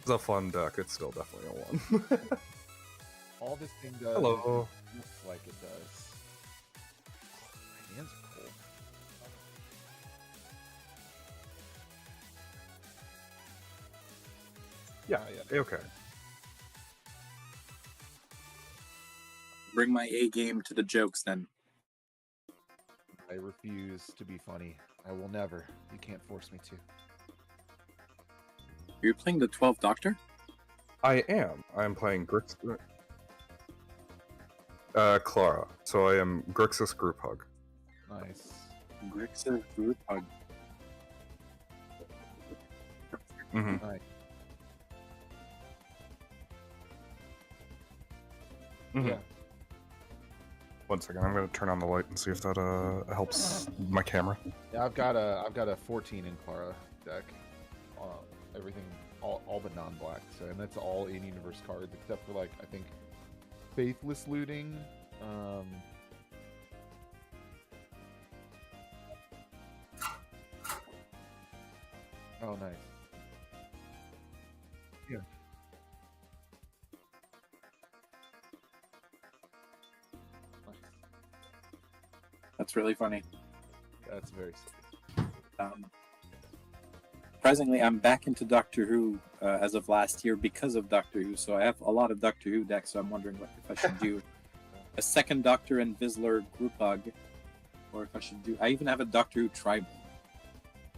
It's a fun deck. It's still definitely a 1. All this thing does Hello. looks like it does. My hands are cold. Yeah, okay. Bring my A game to the jokes then. I refuse to be funny. I will never. You can't force me to. You're playing the 12th Doctor? I am. I am playing Clara. So I am Grixis Group Hug. Nice. Grixis Group Hug. Mm-hmm. Nice. Mm-hmm. Yeah. 1 second. I'm gonna turn on the light and see if that helps my camera. Yeah, I've got a 14 in Clara deck. Everything, all but non-black. So, and that's all in-universe cards except for, like, I think Faithless Looting. Oh, nice. Yeah. Nice. That's really funny. That's very sweet. Surprisingly, I'm back into Doctor Who as of last year because of Doctor Who, so I have a lot of Doctor Who decks, so I'm wondering if I should do a second Doctor and Vizsla Group Hug, or if I should do... I even have a Doctor Who Tribal.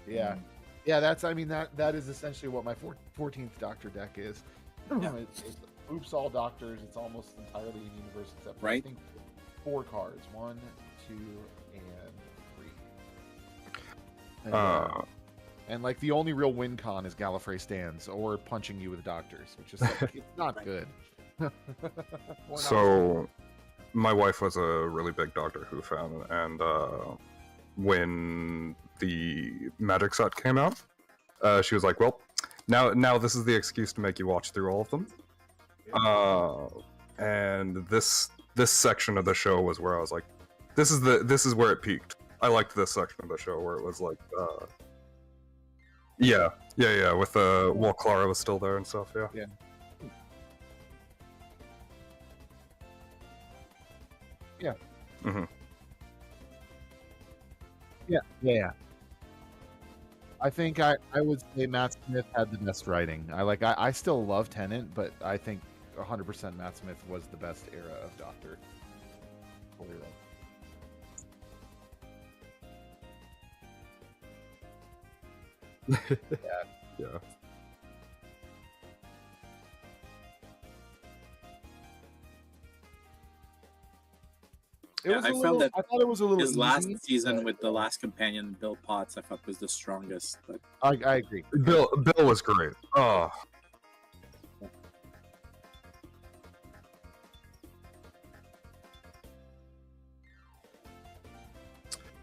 Yeah. Yeah, that's, I mean, that is essentially what my 14th Doctor deck is. Yeah. It's oops all Doctors. It's almost entirely in universe except for, Right. I think, 4 cards. 1, 2, and 3. And like the only real win con is Gallifrey Stands or punching you with Doctors, which is like, it's not good. So, my wife was a really big Doctor Who fan, and when the Magic set came out, she was like, "Well, now this is the excuse to make you watch through all of them." And this section of the show was where I was like, "This is where it peaked." I liked this section of the show where it was like, yeah, with while Clara was still there and stuff. Yeah. Yeah. Mm-hmm. Yeah. I think I would say Matt Smith had the best writing. I still love Tennant, but I think 100% Matt Smith was the best era of Doctor. Totally right. Yeah. I found that I thought it was a little his last easy, season but, with the last companion, Bill Potts, I thought was the strongest. But I agree. Bill was great. Oh.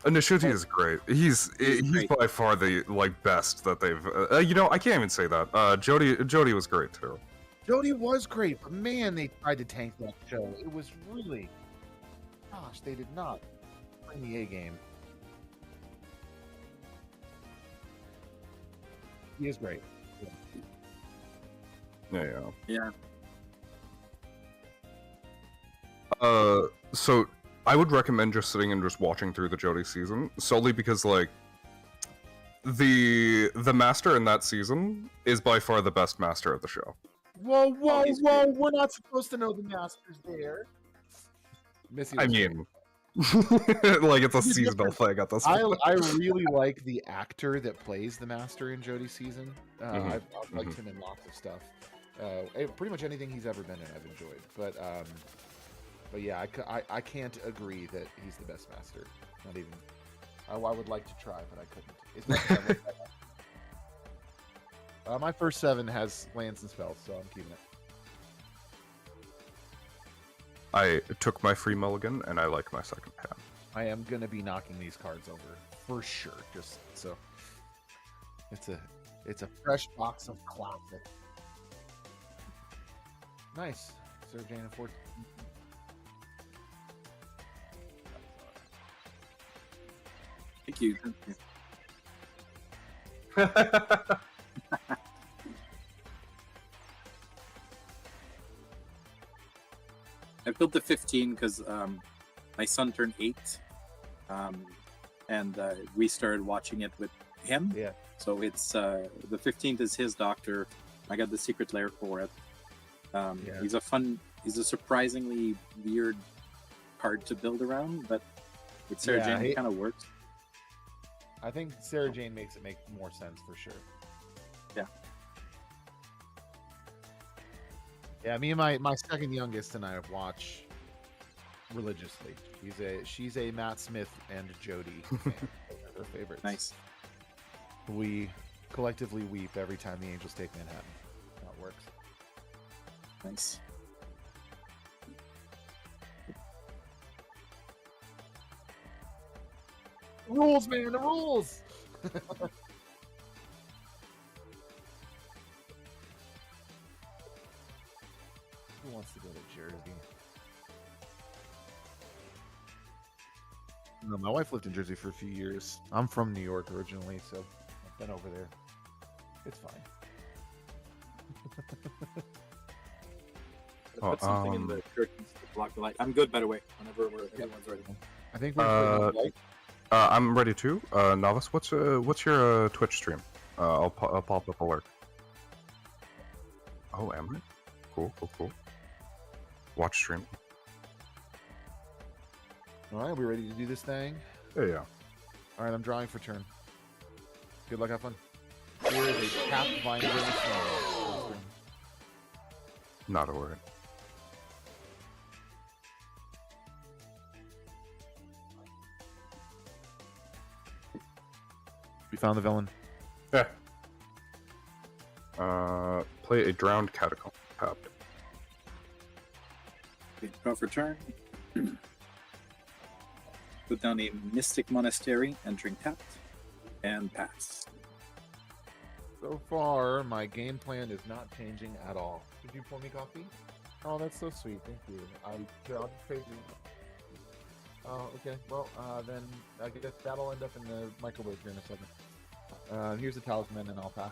Nishuti is great. He's great. by far the best that they've. I can't even say that. Jodie was great too. Jodie was great, but man, they tried to tank that show. It was really, gosh, they did not bring the A game. He is great. Yeah. yeah, So I would recommend just sitting and just watching through the Jodie season solely because the master in that season is by far the best master of the show. Whoa! We're not supposed to know the masters there. Missy, I mean, it's a seasonal thing at this point. I really like the actor that plays the master in Jodie's season. I've liked him in lots of stuff. Pretty much anything he's ever been in, I've enjoyed. But yeah, I can't agree that he's the best master. Not even. I would like to try, but I couldn't. My first 7 has lands and spells, so I'm keeping it. I took my free mulligan, and I like my second hand. I am gonna be knocking these cards over for sure. Just so it's a fresh box of classic. Nice, Sir Jane of 14. thank you. built the 15 because my son turned 8, and we started watching it with him. Yeah. So it's the 15th is his doctor. I got the secret lair for it. He's a surprisingly weird card to build around, but with Sarah Jane it kind of works. I think Sarah Jane makes it make more sense for sure. Yeah. Yeah, me and my second youngest and I watch religiously. She's a Matt Smith and Jody fan. Those are her favorites. Nice. We collectively weep every time the Angels take Manhattan. That works. Nice. Rules, man, the rules. Who wants to go to Jersey? No, my wife lived in Jersey for a few years. I'm from New York originally, so I've been over there. It's fine. Put something in the curtains to block the light. I'm good, by the way. Whenever everyone's ready. I think we're I'm ready too. Novice, what's your Twitch stream? I'll pop up alert. Oh, am I? Cool. Watch stream. all right. We ready to do this thing? Yeah. All right, I'm drawing for turn. Good luck, have fun. Here is a cap vine snow. Not a word. We found the villain. Yeah. Play a drowned catacomb. Tapped. Okay, draw for turn. Put down a mystic monastery, entering tapped, and pass. So far, my game plan is not changing at all. Did you pour me coffee? Oh, that's so sweet. Thank you. I'll just trade you. Oh, okay. Well, then I guess that'll end up in the microwave here in a second. Here's the talisman, and I'll pass.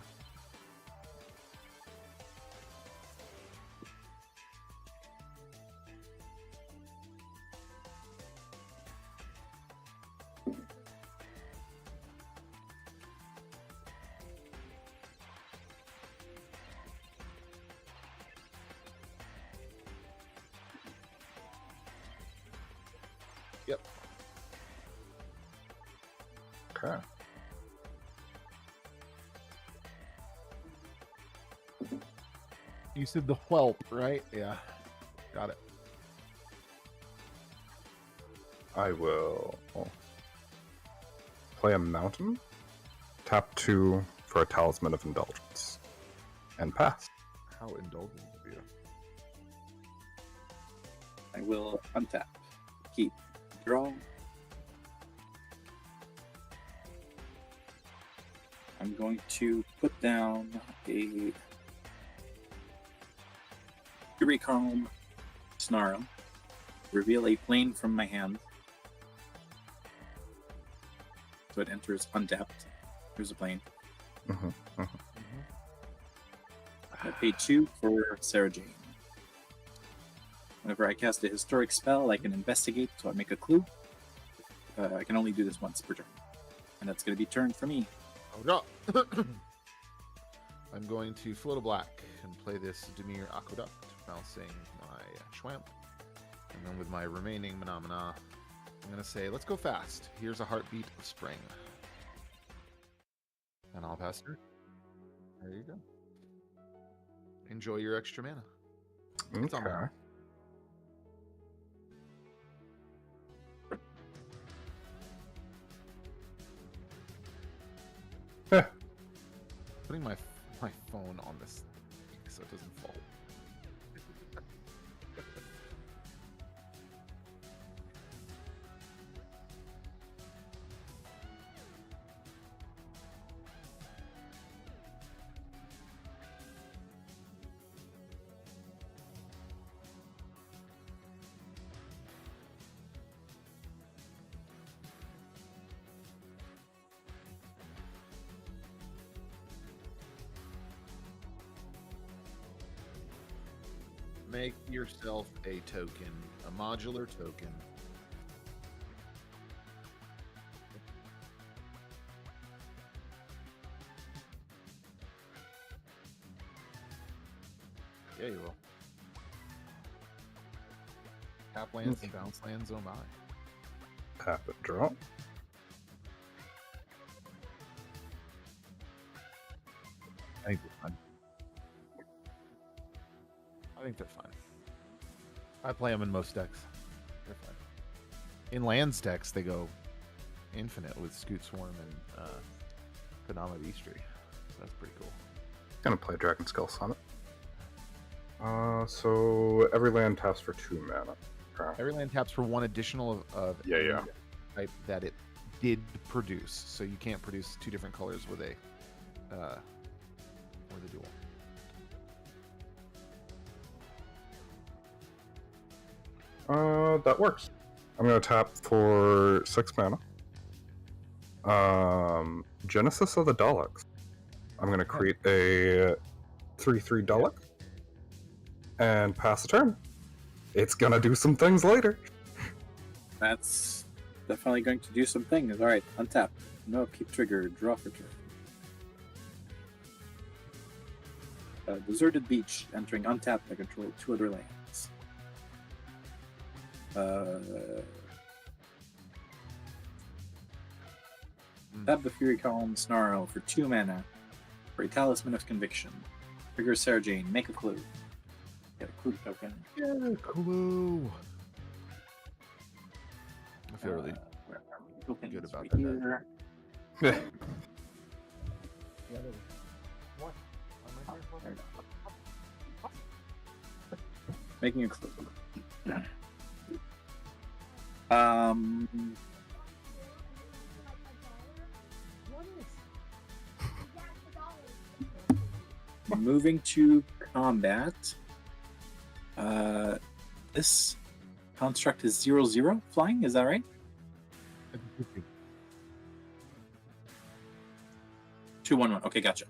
Yep. Okay. You said the whelp, right? Yeah. Got it. I will play a mountain. Tap 2 for a talisman of indulgence. And pass. How indulgent of you. I will untap. Keep. Draw. I'm going to put down a Recalm Snarl. Reveal a plane from my hand. So it enters untapped. Here's a plane. I pay 2 for Sarah Jane. Whenever I cast a historic spell, I can investigate, so I make a clue. I can only do this once per turn. And that's going to be turn for me. Oh, no. I'm going to float a black and play this Demir Aqueduct, bouncing my Schwamp. And then with my remaining Phenomena, I'm going to say, let's go fast. Here's a Heartbeat of Spring. And I'll pass through. There you go. Enjoy your extra mana. It's on Okay. there. Putting my phone on this so it doesn't fall. make yourself a token, a modular token. Yeah, you will. Tap lands and bounce lands, oh my. Tap and draw. I think they're fine. I think they're fine. I play them in most decks. They're fine. In lands decks, they go infinite with Scoot Swarm and Kodama Beastry. So that's pretty cool. Gonna play Dragon Skull Summit. So every land taps for 2 mana. Okay. Every land taps for 1 additional of Yeah. type that it did produce. So you can't produce 2 different colors with a duel. That works. I'm gonna tap for 6 mana. Genesis of the Daleks. I'm gonna create a 3/3 Dalek and pass the turn. It's gonna do some things later. That's definitely going to do some things. Alright, untap. No upkeep trigger. Draw for turn. Deserted Beach. Entering untap. I control 2 other lands. Tap the Fury Column Snarl for 2 mana. For a Talisman of Conviction. Trigger Sarah Jane. Make a clue. Get a clue token. Yeah, clue. I feel really good about that. Yeah. What? Making a clue. Moving to combat. This construct is 0/0 flying, is that right? 2/1/1. Okay, gotcha.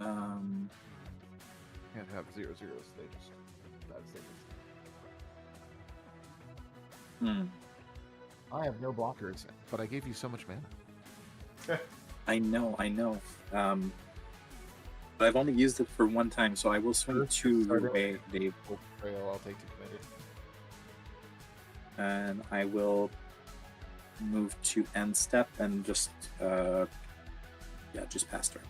Can't have 0/0s. They just that's it. I have no blockers, but I gave you so much mana. I know. But I've only used it for 1 time, so I will swing to Dave. I'll take 2 committed. And I will move to end step and just pass turn.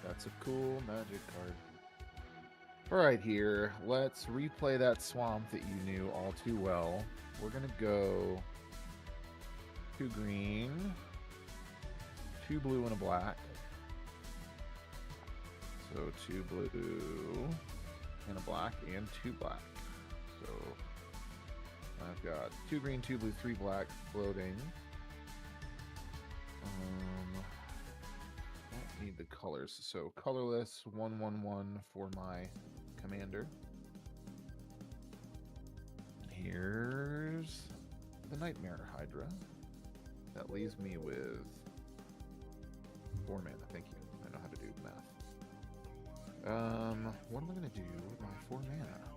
That's a cool magic card. Alright, here, let's replay that swamp that you knew all too well. We're gonna go 2 green, 2 blue, and a black. So 2 blue and a black and 2 black. So I've got 2 green, 2 blue, 3 black floating. Don't need the colors, so colorless 1/1/1 for my commander. Here's the Nightmare Hydra. That leaves me with 4 mana. Thank you. I know how to do math. What am I gonna do with my 4 mana?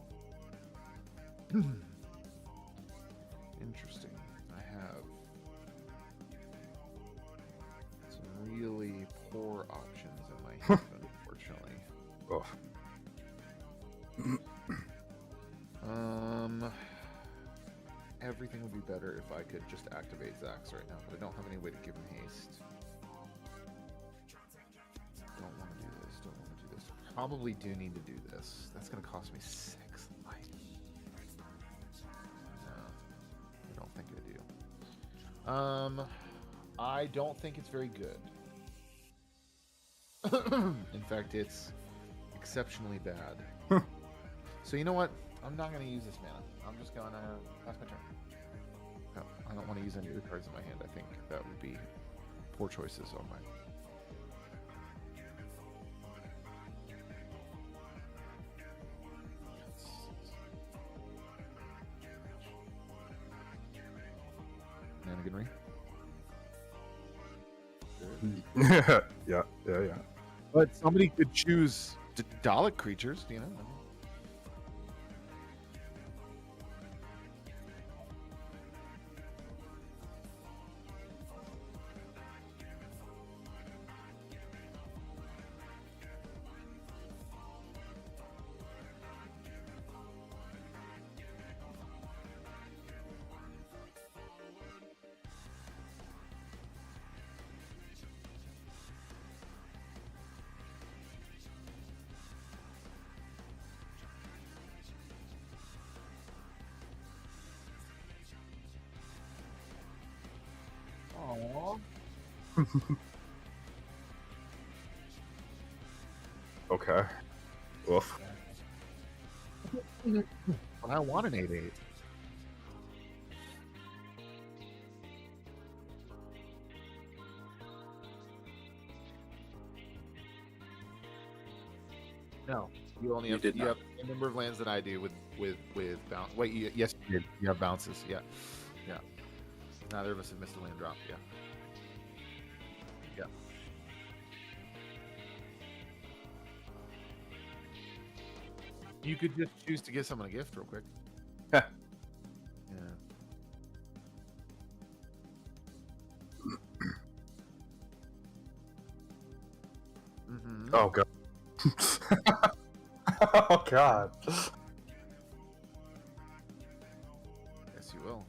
Interesting. I have some really poor options in my hand, unfortunately. Oh. Everything would be better if I could just activate Zax right now, but I don't have any way to give him haste. Don't want to do this. Probably do need to do this. That's going to cost me 6 life. No, I don't think I do. I don't think it's very good. In fact, it's exceptionally bad. So you know what? I'm not going to use this mana. I'm just going to pass my turn. No, I don't want to use any of the cards in my hand. I think that would be poor choices on mine. Nanaganry? Yeah. But somebody could choose Dalek creatures, you know. Aww. Okay. Woof. But I want an 8/8. No, you only You have did you not. have the same number of lands that I do with bounce. Wait, yes, you did. You have bounces. Yeah, yeah. Neither of us have missed a land drop. Yeah, yeah. You could just choose to give someone a gift real quick. Heh. Yeah. Mm-hmm. Oh god. Oh god. Yes, you will.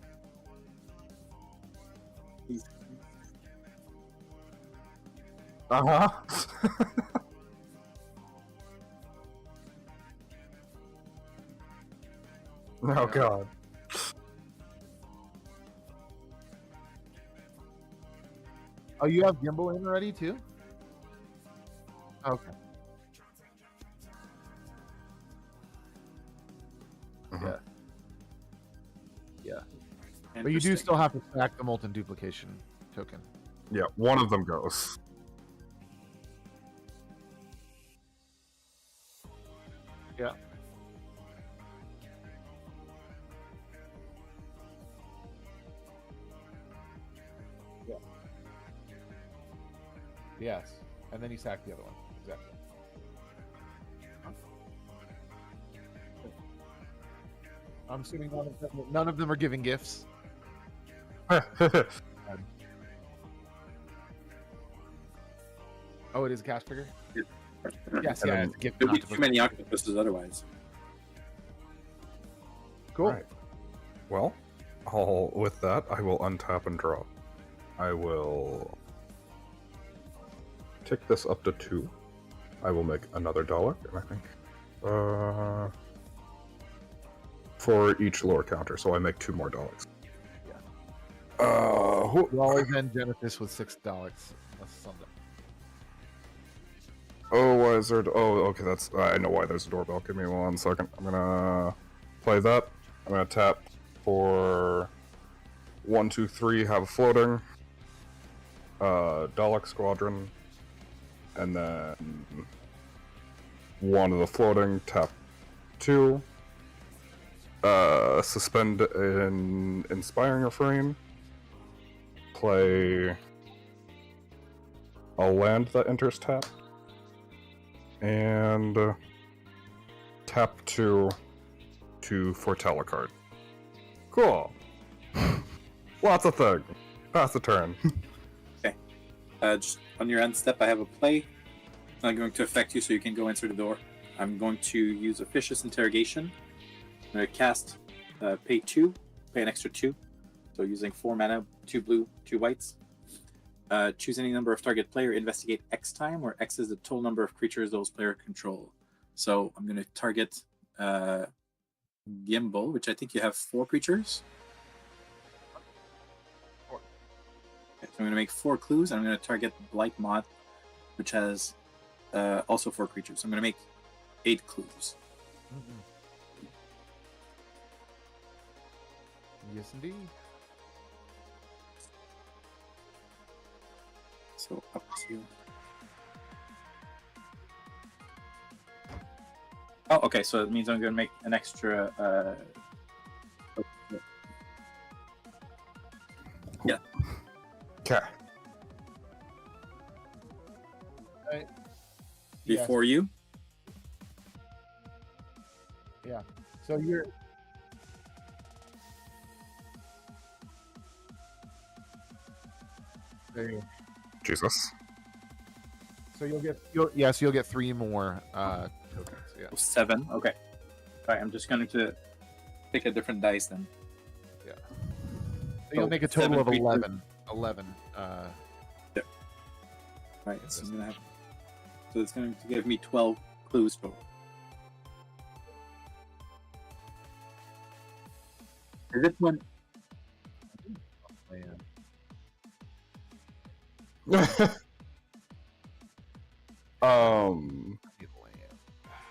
Uh-huh. Oh god. Oh, you have Gimbal in already too? Okay. Mhm. Yeah. But you do Interesting. still have to stack the molten duplication token. Yeah, one of them goes. Yeah. Yeah. Yes. And then you sack the other one. Exactly. I'm assuming none of them are giving gifts. Oh, it is a cash figure? Yes, And yeah, then it's a gift. There'll Not be to too put- many octopuses otherwise. Cool. Right. Well, with that, I will untap and draw. I will take this up to 2. I will make another Dalek, and I think for each lore counter, so I make 2 more Daleks. Yeah. You always end Genesis with 6 Daleks. That's something. Oh, why is there? Oh, okay, that's. I know why there's a doorbell. Give me 1 second. I'm gonna play that. I'm gonna tap for 1, 2, 3. Have a floating. Dalek Squadron, and then 1 of the floating. Tap 2. Suspend in Inspiring Refrain. Play a land that enters tap. And tap 2 to foretell a card. Cool. Lots of things. Pass the turn. Just on your end step, I have a play. It's not going to affect you, so you can go answer the door. I'm going to use Officious Interrogation. I'm going to cast pay 2, pay an extra 2. So using 4 mana, 2 blue, 2 whites. Choose any number of target player, investigate X time, where X is the total number of creatures those player control. So I'm going to target Gimbal, which I think you have 4 creatures. 4. Okay, so I'm going to make 4 clues, and I'm going to target Blight Moth, which has also 4 creatures. So I'm going to make 8 clues. Mm-hmm. Yes, indeed. So up to. Oh, okay. So it means I'm going to make an extra. Yeah. Okay. before you. Yeah. So you're. There you go. Jesus. So you'll get 3 more tokens. Yeah. 7. Okay. All right. I'm just going to pick a different dice then. Yeah. So you'll make a total 7 of creatures. 11. Right. So I'm gonna have. So it's going to give me 12 clues total. Is it one?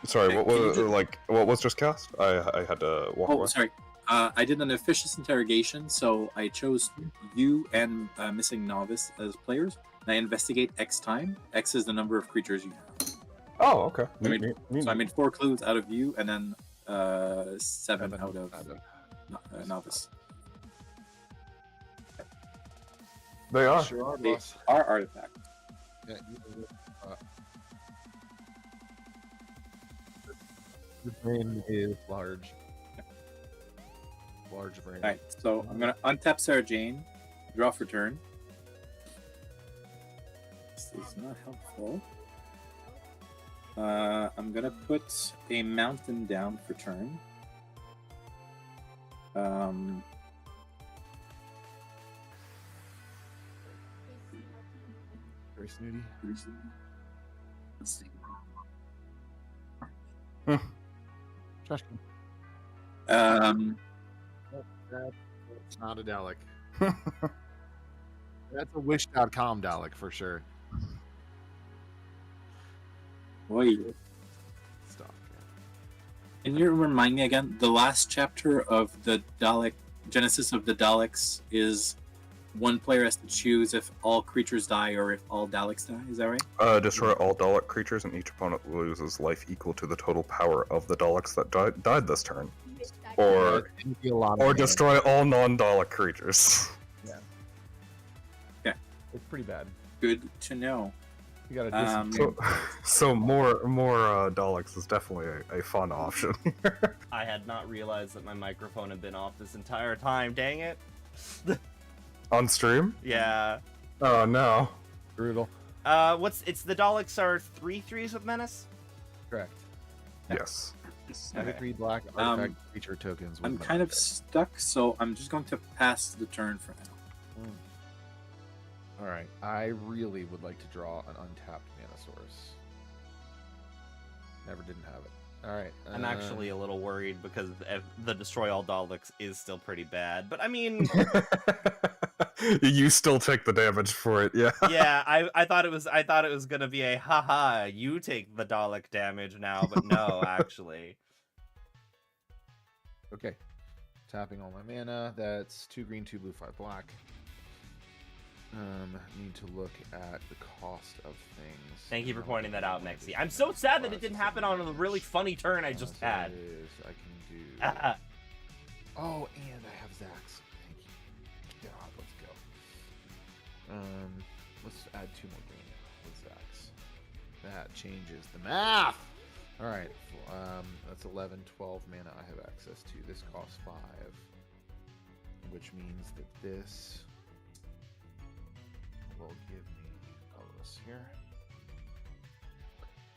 Sorry, what Can you was what was just cast? I had to walk Oh, away. sorry. I did an officious interrogation, so I chose you and Missing Novice as players. And I investigate X time. X is the number of creatures you have. Oh, okay. So I made 4 clues out of you, and then 7 out of Novice. They are. Sure are, They boss. are artifacts. Yeah, the brain is large. Large brain. Alright, so I'm gonna untap Sarah Jane, draw for turn. This is not helpful. I'm gonna put a mountain down for turn. Very snooty. Let's see. Trash can. That's not a Dalek. That's a wish.com Dalek for sure. Wait, Stop. can you remind me again? The last chapter of the Dalek Genesis of the Daleks is one player has to choose if all creatures die or if all Daleks die. Is that right? Destroy all Dalek creatures, and each opponent loses life equal to the total power of the Daleks that died this turn. Or destroy all non-Dalek creatures. It's pretty bad. Good to know. You gotta So more Daleks is definitely a fun option. I had not realized that my microphone had been off this entire time. Dang it. On stream? Yeah. Oh no. brutal. It's the Daleks are 3/3s with Menace? Correct. Yes. Every Okay. 3 black artifact creature tokens. with I'm mana kind of effect. stuck, so I'm just going to pass the turn for now. All right. I really would like to draw an untapped mana source. Never didn't have it. All right. I'm actually a little worried because the Destroy All Daleks is still pretty bad. But I mean, You still take the damage for it, yeah. yeah, I thought it was gonna be a haha, you take the Dalek damage now, but no, actually. Okay. Tapping all my mana. That's 2 green, 2 blue, 5 black. Need to look at the cost of things. Thank you for pointing that out, Nexi. I'm so sad that it didn't happen on a really funny turn I just had. I can do. Ah, Oh, and I have Zax. Thank you. God, let's go. Let's add 2 more green with Zax. That changes the math. All right. That's 11, 12 mana I have access to. This costs 5, which means that this will give me this here.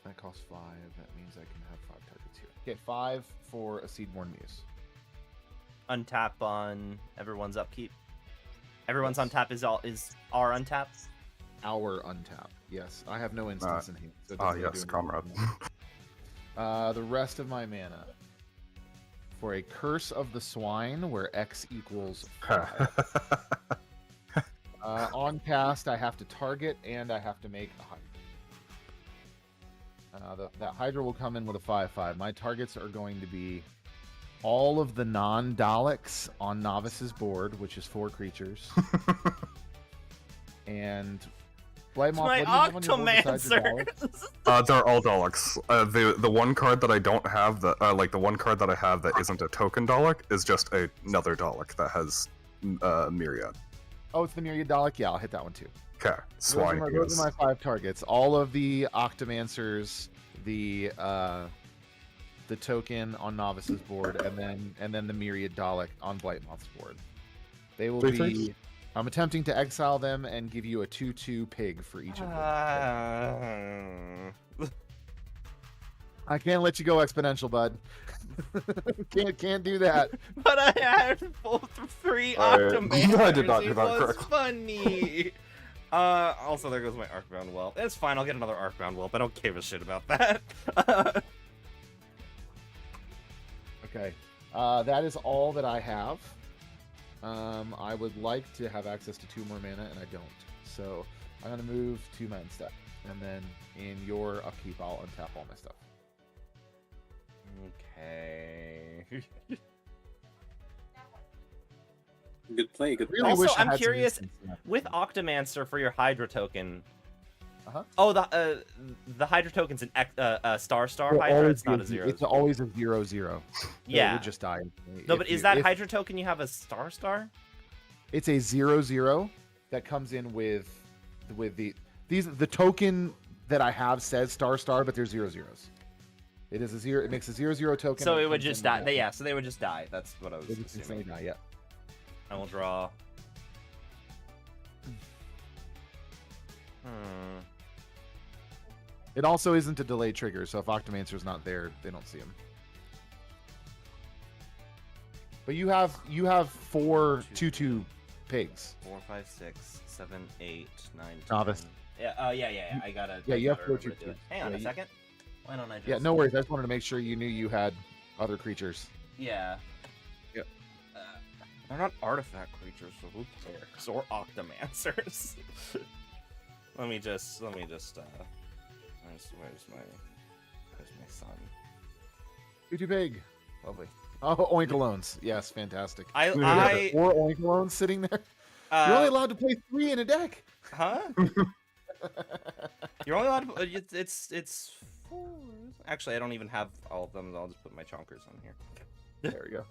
That costs 5. That means I can have 5 targets here. Okay, 5 for a Seedborn Muse. untap on everyone's upkeep. Everyone's untap is our untap. Our untap. Yes, I have no instance in here. So it doesn't Yes, do anything. comrade. The rest of my mana for a Curse of the Swine, where X equals 5. On cast, I have to target and I have to make a Hydra. That Hydra will come in with a 5/5. My targets are going to be all of the non-Daleks on Novice's board, which is 4 creatures. And Blymoth, My what do you have on your board besides your Octomancer! Daleks? They're all Daleks. The one card that I don't have, the one card that I have that isn't a token Dalek is just another Dalek that has Myriad. Oh, it's the Myriad Dalek. Yeah, I'll hit that one too. Okay, swine Those are my 5 targets. All of the Octomancers, the token on Novice's board, and then the Myriad Dalek on Blightmoth's board. They will be. I'm attempting to exile them and give you a 2/2 pig for each of them. I can't let you go exponential, bud. can't do that. But I had both 3 Alright. Octomancers. I did not do It that was correctly. funny. Also, there goes my Arcbound Whelp. It's fine. I'll get another Arcbound Whelp. I don't give a shit about that. Okay. That is all that I have. I would like to have access to 2 more mana, and I don't. So I'm going to move to my end step. And then in your upkeep, I'll untap all my stuff. Okay. Good play. Good play. Really Also, wish I I'm had some curious, instants left. with Octomancer for your Hydra token. Uh-huh. Oh, the Hydra token's an star It'll Hydra. always It's not be- a 0. It's always a 0/0. So Yeah. It would just die. No, If but you- is that if- Hydra token you have a star? It's a 0/0 that comes in with the token that I have says star, but they're 0/0s. It is a 0. It makes a 0/0 token. So and it would comes just in die. with that. Yeah, so they would just die. That's what I was They just instantly assuming. die, yeah. I will draw. Hmm. It also isn't a delayed trigger, so if Octomancer's not there, they don't see him. But you have 4 2/2 pigs. 4, 5, 6, 7, 8, 9, 10. Novice. Yeah. Yeah. I gotta. Yeah, I you have gotta 4 remember to do 2/2. it. Hang on Yeah, a you- second. Why don't I just? Yeah, no worries. I just wanted to make sure you knew you had other creatures. Yeah. Yep. They're not artifact creatures, so who cares? Or Octomancers. Let me just. Where's my son? 2/2 pig. Lovely. Oh, Oinkalones. Yes, fantastic. I 4 Oinkalones sitting there. You're only allowed to play 3 in a deck. Huh? You're only allowed to. It's 4. Actually, I don't even have all of them. I'll just put my chonkers on here. There we go.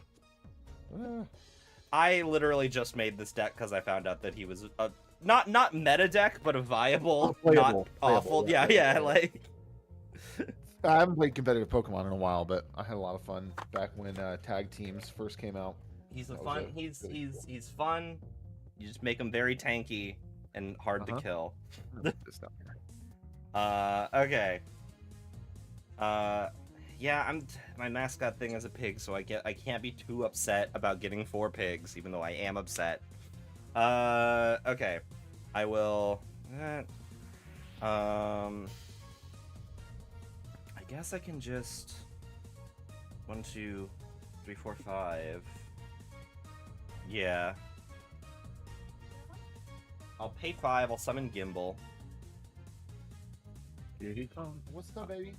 I literally just made this deck because I found out that he was a not meta deck, but a viable, Playable, not awful. playable, Yeah, like. I haven't played competitive Pokemon in a while, but I had a lot of fun back when tag teams first came out. He's a That was fun. a He's really cool. he's fun. You just make him very tanky and hard to Uh-huh. kill. This down here. Okay. Yeah, my mascot thing is a pig, so I can't be too upset about getting 4 pigs, even though I am upset. Okay. I will. I guess I can just 1, 2, 3, 4, 5. Yeah. I'll pay 5. I'll summon Gimbal. Here he comes. What's up, baby?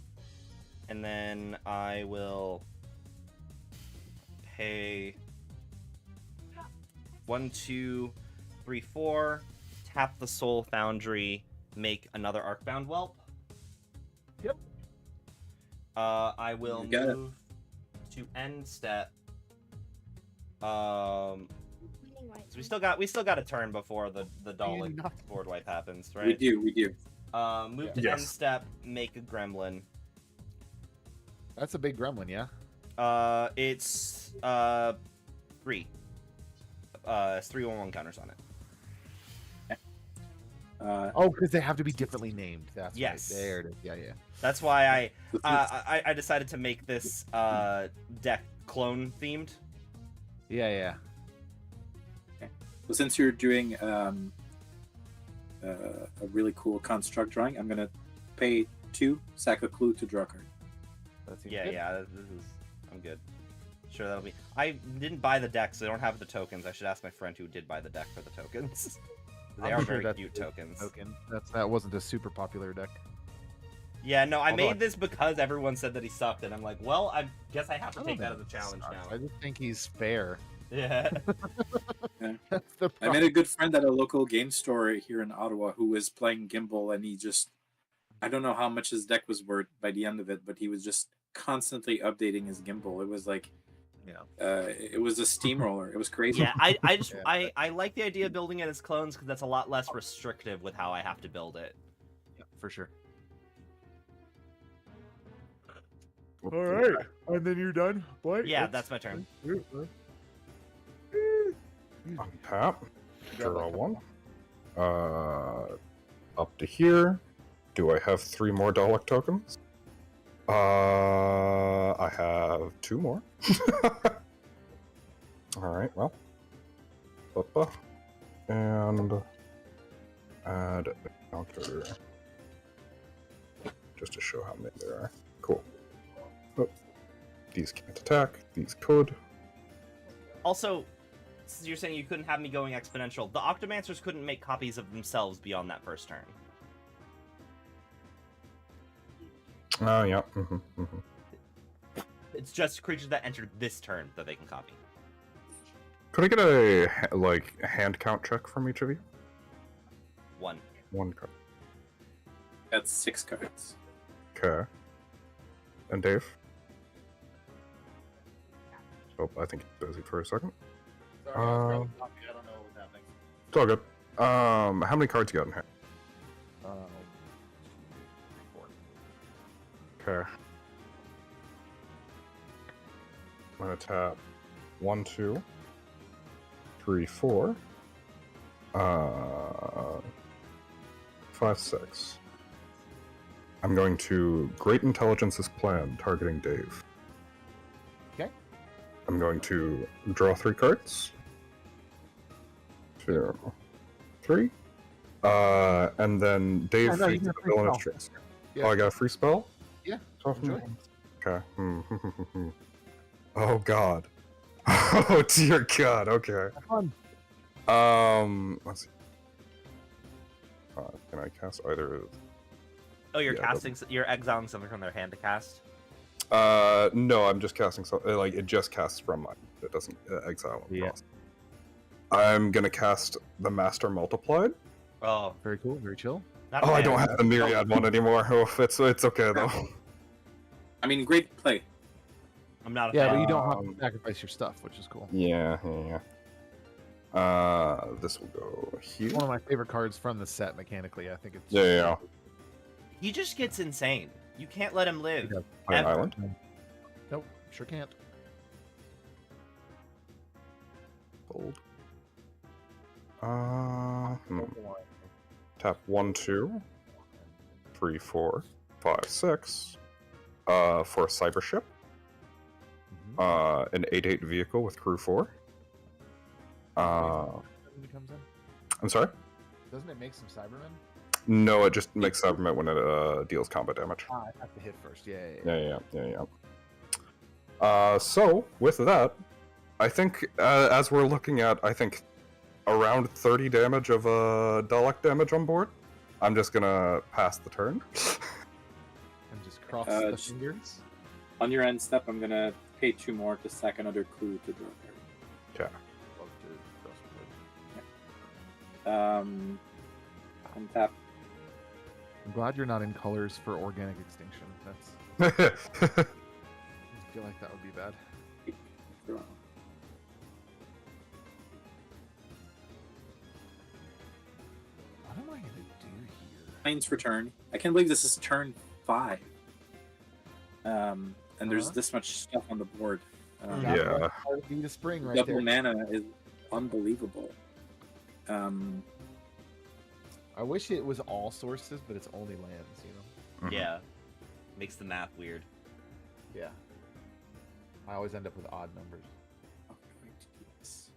And then I will pay 1, 2, 3, 4, tap the Soul Foundry, make another Arcbound Whelp. Yep. I will You got it. move to end step. So we still got a turn before the Dalek not- board wipe happens, right? We do. Move to Yes. end step, make a Gremlin. That's a big gremlin, yeah? It's 3. It's 3 1/1 counters on it. Oh, because they have to be differently named. That's Yes. right. There it is. Yeah. That's why I decided to make this deck clone themed. Yeah. Well, since you're doing a really cool construct drawing, I'm gonna pay 2, sack a clue to draw a card. That seems Yeah, good. yeah. I'm good. Sure, that'll be. I didn't buy the deck, so I don't have the tokens. I should ask my friend who did buy the deck for the tokens. They I'm are sure very that's cute a good tokens. Token. That wasn't a super popular deck. Yeah, no, I Although made this because everyone said that he sucked, and I'm like, well, I guess I have to I take don't that as a think challenge he now. sucks. I just think he's fair. Yeah. That's the I met a good friend at a local game store here in Ottawa who was playing Gimbal, and he just, I don't know how much his deck was worth by the end of it, but he was just constantly updating his Gimbal. It was like It was a steamroller. It was crazy. Yeah, I like the idea of building it as clones because that's a lot less restrictive with how I have to build it. Yeah, for sure. Whoop, All right, and then you're done, Blake? Yeah, that's my turn. Untap. Draw one. Up to here. Do I have 3 more Dalek tokens? I have 2 more. Alright, well. Buppa. And add a counter. Just to show how many there are. Cool. Oh, these can't attack. These could. Also, since you're saying you couldn't have me going exponential, the Octomancers couldn't make copies of themselves beyond that first turn. Oh, yeah. It's just creatures that entered this turn that they can copy. Could I get a hand count check from each of you? 1. 1 card. That's 6 cards. Okay. And Dave? Oh, I think he's busy for a second. Sorry, I was grabbing coffee. I don't know what was happening. It's all good. How many cards you got in here? 4. Okay. I'm gonna tap 1, 2, 3, 4, 5, 6. I'm going to Great Intelligence's Plan, targeting Dave. Okay. I'm going to draw 3 cards. 2, 3. And then Dave Oh, no, you feeds get the a free villainous spell. tracer. Yeah. Oh, I got a free spell? Yeah, Soften enjoy. wounds. Okay. Oh god. Oh dear god, okay. Have fun. Let's see. Can I cast either of... Oh, you're Yeah, casting. You're exiling something from their hand to cast. No, I'm just casting something, like, it just casts from mine. It doesn't exile. Yeah. I'm gonna cast the Master Multiplied. Oh, Very cool. Very chill. not Oh, I bad. don't have the Myriad one anymore. Oh, it's okay though. I mean, great play. I'm not a Yeah, fan. but you don't have to sacrifice your stuff, which is cool. Yeah. This will go here. One of my favorite cards from the set mechanically. I think it's Yeah. He just gets insane. You can't let him live. Yeah. Pine Ever. Island. Nope, sure can't. Hold. Tap 1, 2, 3, 4, 5, 6. For a cyber ship. An 8/8 vehicle with crew 4. When it comes in, I'm sorry? doesn't it make some Cybermen? No, it just makes Cybermen when it deals combat damage. Ah, I have to hit first. Yeah. Yeah. So, with that, I think, as we're looking at, I think, around 30 damage of Dalek damage on board, I'm just gonna pass the turn. And just cross the just- fingers. On your end step, I'm gonna pay 2 more to sack another crew to draw a card. Okay. Love to cross the bridge. Untap. I'm glad you're not in colors for organic extinction. That's. I feel like that would be bad. Draw. What am I gonna do here? Planes return. I can't believe this is turn 5. And there's this much stuff on the board. Yeah. That would be the spring right Double there. mana is unbelievable. I wish it was all sources, but it's only lands. You know. Yeah. Makes the math weird. Yeah. I always end up with odd numbers. I'm going to do this.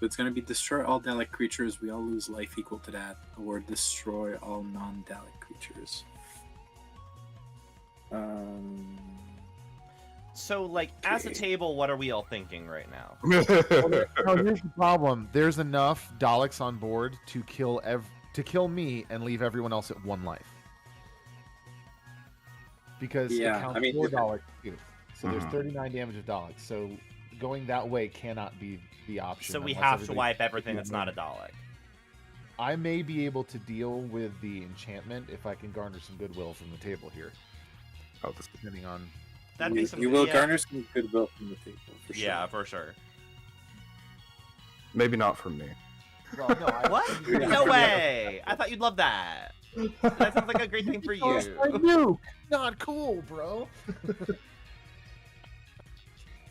It's going to be destroy all Dalek creatures. We all lose life equal to that. Or destroy all non-Dalek creatures. So, like, as a Okay. table, what are we all thinking right now? No, here's the problem. There's enough Daleks on board to kill me and leave everyone else at 1 life. Because Yeah, it counts I mean, 4 Daleks too. So there's 39 damage of Daleks. So going that way cannot be the option. So we unless have to everybody- wipe everything that's not a Dalek. I may be able to deal with the enchantment if I can garner some goodwill from the table here. Oh, this Depending on... That'd be some, You will yeah. garner some goodwill from the table, for sure. Yeah, for sure. maybe not from me. Well, no, What? Yeah. No way! I thought you'd love that. That sounds like a great thing for you. I knew. Not cool, bro.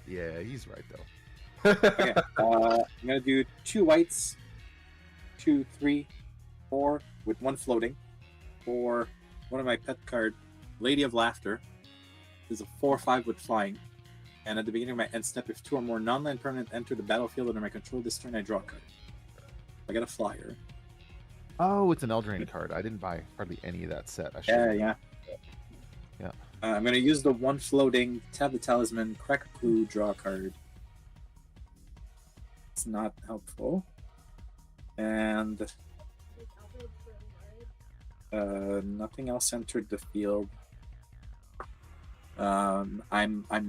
Yeah, he's right though. Okay, I'm gonna do 2 whites, 2, 3, 4, with 1 floating. For one of my pet card, Lady of Laughter, is a 4/5 with flying. And at the beginning of my end step, if 2 or more non-land permanent enter the battlefield under my control this turn, I draw a card. I got a flyer. Oh, it's an Eldraine card. I didn't buy hardly any of that set. I should. Yeah. Yeah. I'm gonna use the 1 floating, tab the talisman, crack a clue, draw a card. It's not helpful. And nothing else entered the field. I'm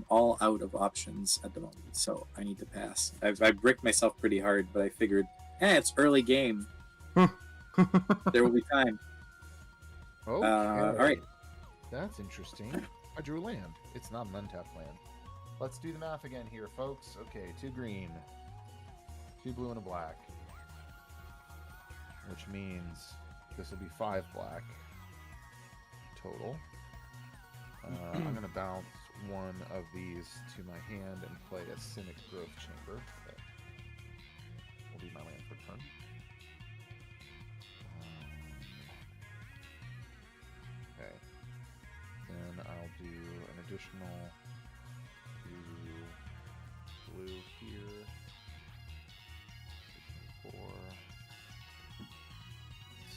all out of options at the moment, so I need to pass. I bricked myself pretty hard, but I figured, it's early game. There will be time. Okay. All right. That's interesting. I drew a land. It's not an untapped land. Let's do the math again here, folks. Okay, 2 green, 2 blue, and a black. Which means this will be 5 black total. I'm going to bounce one of these to my hand and play a Cynic Growth Chamber. That will be my land for turn. Okay. Then I'll do an additional 2 blue here. 4.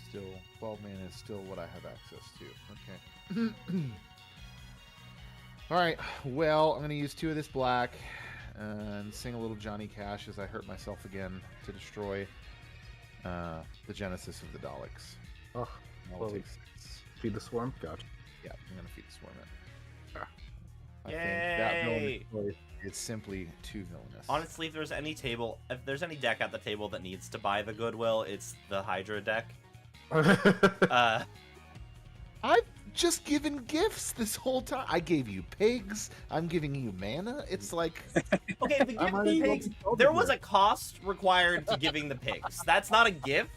Still, 12 mana is still what I have access to. Okay. Alright, well, I'm going to use 2 of this black and sing a little Johnny Cash as I hurt myself again to destroy the genesis of the Daleks. Oh, I'll well, take 6. feed the swarm. Gotcha. Yeah, I'm going to feed the swarm it. Ah. I think that Yay! villainous choice is simply too villainous. Honestly, if there's any deck at the table that needs to buy the goodwill, it's the Hydra deck. I've just given gifts this whole time. I gave you pigs. I'm giving you mana. It's like... Okay, the I might as well pigs. be sold There here. was a cost required to giving the pigs. That's not a gift.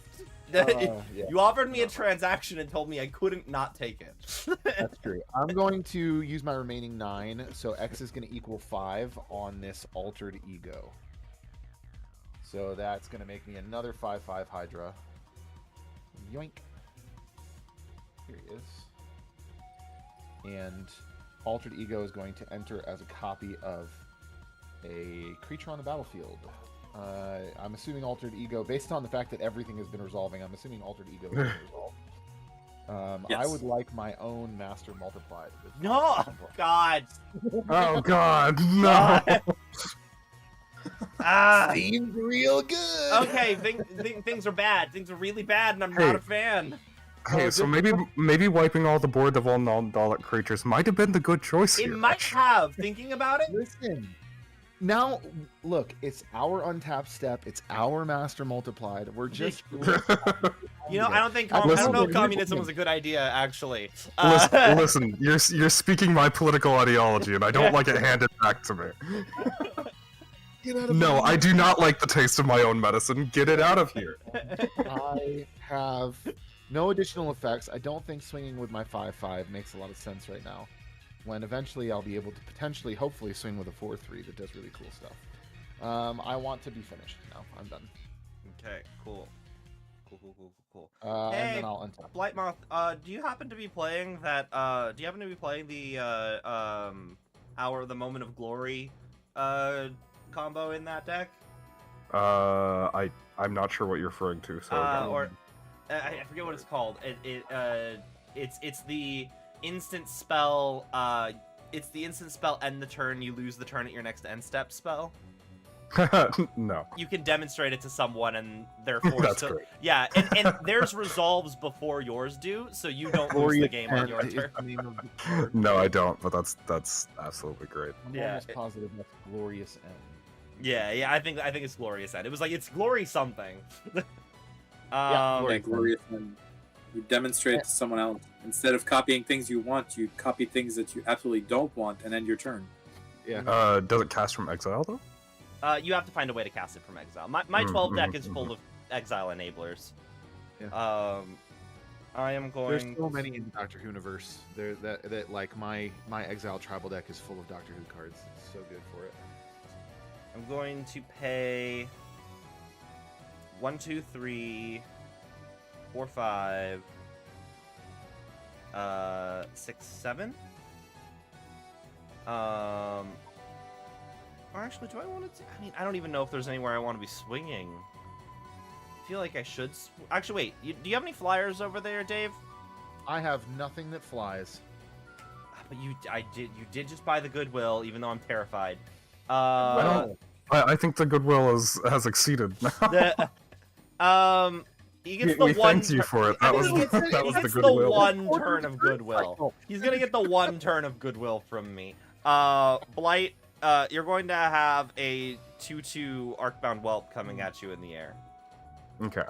Yeah. You offered me a transaction and told me I couldn't not take it. That's true. I'm going to use my remaining 9, so X is going to equal 5 on this altered ego. So that's going to make me another 5/5 Hydra. Yoink. Here he is. And altered ego is going to enter as a copy of a creature on the battlefield. I'm assuming altered ego, based on the fact that everything has been resolving, I'm assuming altered ego has been resolved. Yes. I would like my own master multiplied. No, God. Oh God, no! God. Ah. Seems real good. Okay, things are bad. Things are really bad, and I'm not a fan. Hey, so maybe wiping all the board of all non-Dalek creatures might have been the good choice It here. might have. Thinking about it. Listen. Now, look, it's our untapped step. It's our master multiplied. We're just... You know, I don't think I I don't know if listen- communism was a good idea, actually. Listen, you're speaking my political ideology, and I don't like it handed back to me. Get out of No, my- I do not like the taste of my own medicine. Get it out of here. I have no additional effects. I don't think swinging with my 5/5 makes a lot of sense right now. When eventually I'll be able to potentially, hopefully, swing with a 4/3 that does really cool stuff. I want to be finished now. I'm done. Okay, cool. And Hey, then I'll untap. Blightmoth, do you happen to be playing that? Do you happen to be playing the Hour of the Moment of Glory combo in that deck? I'm not sure what you're referring to. So Or I forget what it's called. It's the instant spell. It's the instant spell end the turn. You lose the turn at your next end step spell. No. You can demonstrate it to someone, and they're forced That's to. great. Yeah, and theirs resolves before yours do, so you don't lose the Glorious game on your End is turn. the name of the card. No, I don't, but that's absolutely great. I'm Yeah, almost positive that's Glorious End. Yeah, I think it's Glorious End. It was like it's glory something. Yeah, glorious. And you demonstrate it to someone else. Instead of copying things you want, you copy things that you absolutely don't want, and end your turn. Yeah. Does it cast from exile though? You have to find a way to cast it from exile. My 12 deck is full of exile enablers. Yeah. I am going. There's so many in the Doctor Who universe. There that like my exile tribal deck is full of Doctor Who cards. It's so good for it. I'm going to pay 1, 2, 3, 4, 5, 6, 7. Or actually, do I want to? I mean, I don't even know if there's anywhere I want to be swinging. I feel like I should. Actually, wait. Do you have any flyers over there, Dave? I have nothing that flies. But you did just buy the Goodwill, even though I'm terrified. I think the goodwill has exceeded now. He gets the we one. thanked you for it. I That think was he gets, that he was gets the the goodwill. one turn of Goodwill. He's gonna get the one turn of Goodwill from me. Blight, you're going to have a 2/2 Arcbound Whelp coming at you in the air. Okay.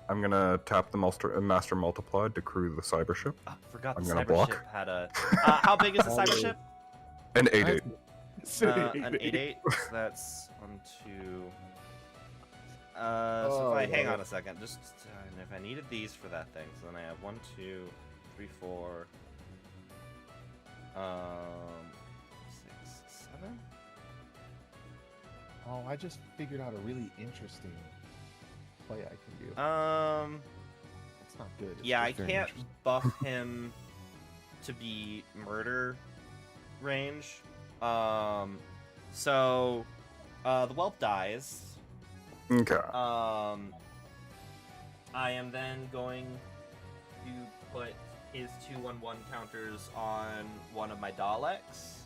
I'm gonna tap the Master Multiplied to crew the cyber ship. Oh, forgot the I'm gonna cyber block. ship had a. How big is the cyber ship? An 8/8. An 8/8. So that's 1, 2. So if I hang on a second, just if I needed these for that thing, so then I have 1, 2, 3, 4, 6, 7. Oh, I just figured out a really interesting play I can do. It's not good. It's Yeah, I just very can't interesting. buff him to be murder range. So the whelp dies. Okay. I am then going to put his 2/1/1 counters on one of my Daleks.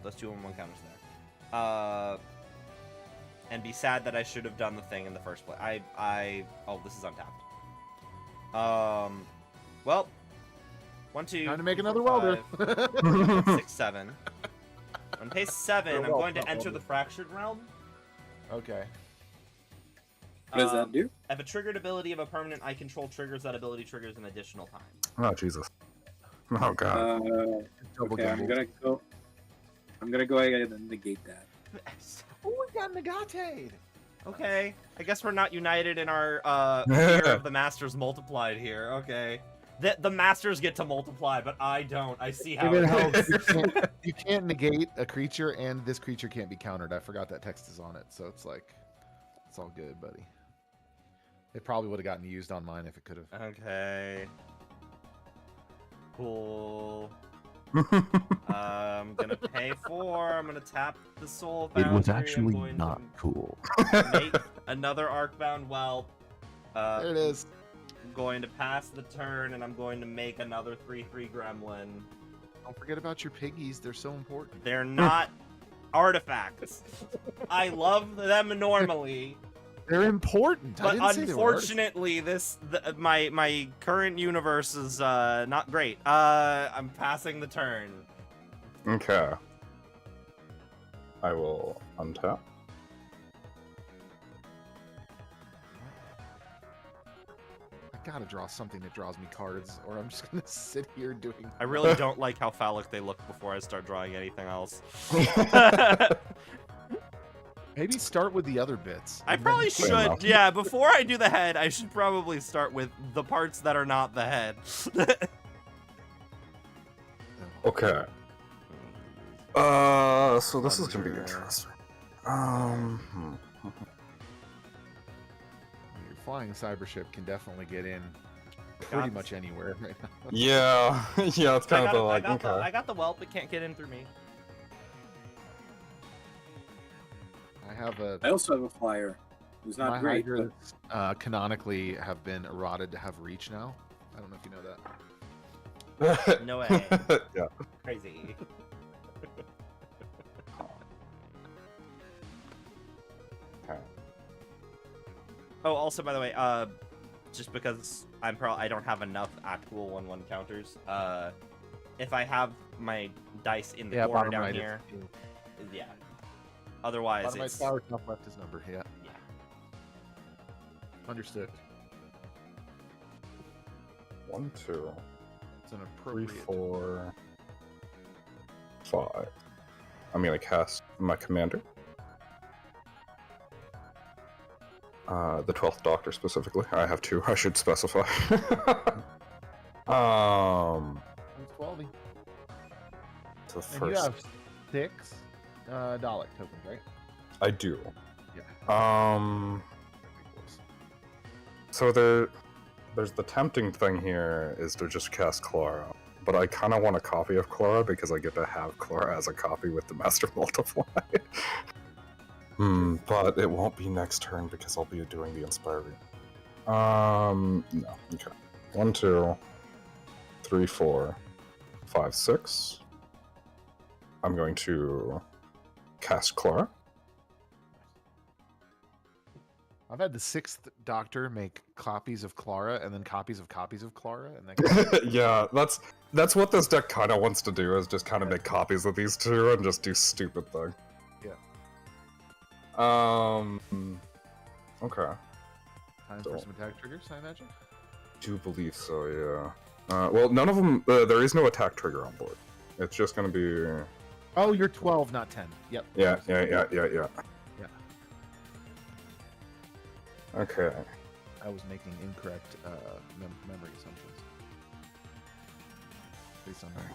Those 2/1/1 counters there. And be sad that I should have done the thing in the first place. Oh, this is untapped. Well, 1, 2. Time to make 3, another 4, welder. 5, 6, 7. On pace 7, I'm going to enter the Fractured Realm. Okay. What does that do? If a triggered ability of a permanent I control triggers, that ability triggers an additional time. Oh Jesus. Oh God. Double Okay, I'm gonna go ahead and negate that. Oh, we got negated. Okay, I guess we're not united in our fear of the Masters multiplied here. Okay, the Masters get to multiply, but I don't. I see how If it it helps, goes. you can't negate a creature, and this creature can't be countered. I forgot that text is on it, so it's like, it's all good, buddy. It probably would have gotten used on mine if it could have. Okay. Cool. I'm gonna pay 4. I'm gonna tap the Soul Foundry. It was I'm actually going not to cool. make another Arcbound Whelp. There it is. I'm going to pass the turn, and I'm going to make another 3/3 Gremlin. Don't forget about your piggies. They're so important. They're not artifacts. I love them normally, They're important. I but didn't say they were. unfortunately, my current universe is not great. I'm passing the turn. Okay. I will untap. I gotta draw something that draws me cards, or I'm just gonna sit here doing. I really don't like how phallic they look before I start drawing anything else. Maybe start with the other bits. I and then- probably Fair should. enough. Yeah, before I do the head, I should probably start with the parts that are not the head. Okay. So this is gonna be interesting. Your flying cyber ship can definitely get in pretty much anywhere right now. Yeah, yeah, it's kind of I like got okay. I got the whelp. It can't get in through me. I also have a flyer who's not My great. Hydras canonically have been eroded to have reach now. I don't know if you know that. No way. Yeah. Crazy. Okay. Oh, also, by the way, just because I don't have enough actual 1/1 counters, if I have my dice in the corner bottom down right here, is yeah. Otherwise, bottom right it's tower, top left is number. Yeah, yeah. understood. 1, 2, It's an 3, appropriate. 4, 5. I'm gonna cast my commander. The 12th Doctor specifically. I have 2. I should specify. It's 12. The And you first. have 6 Dalek tokens, right? I do. Yeah. So there's the tempting thing here is to just cast Clara. But I kind of want a copy of Clara because I get to have Clara as a copy with the Master Multiply. But it won't be next turn because I'll be doing the Inspiring. No. Okay. 1, 2, 3, 4, 5, 6. I'm going to cast Clara. I've had the 6th Doctor make copies of Clara and then copies of Clara, and then Yeah, that's what this deck kind of wants to do, is just kind of make copies of these two and just do stupid things. Okay. time for some attack triggers, I imagine. Do believe so, yeah. Well, none of them, there is no attack trigger on board. It's just gonna be... Oh, you're 12, not 10. Yep. Yeah. Yeah. Okay. I was making incorrect memory assumptions based on numbers.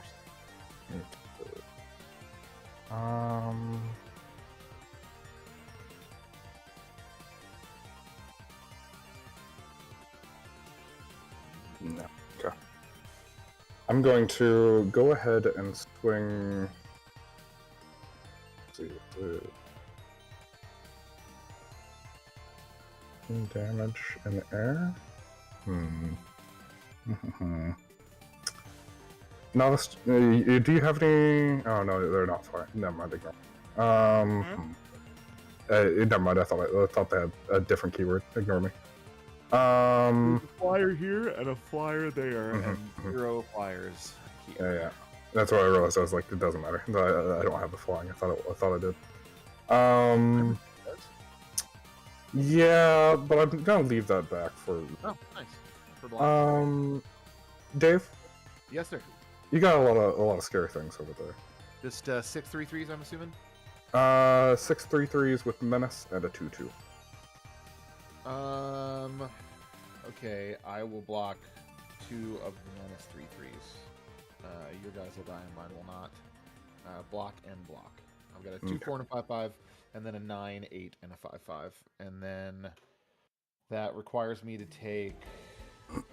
No. Okay. I'm going to go ahead and swing... Let's see. Damage in air? Novice, do you have any... Oh, no, they're not fire. Never mind, ignore. Never mind, I thought they had a different keyword. Ignore me. A flyer here and a flyer there, and 0 flyers here. Yeah. That's what I realized. I was like, it doesn't matter. I don't have the flying. I thought I did. Yeah, but I'm gonna leave that back for... Oh, nice. For block. Dave? Yes, sir. You got a lot of scary things over there. Just 6 3/3s, I'm assuming? 6 3/3s with Menace and a 2/2. Okay, I will block 2 of the Menace 3/3s. Your guys will die and mine will not. Block and block. I've got a 2 4 and a 5 5, and then a 9 8 and a 5 5, and then that requires me to take 3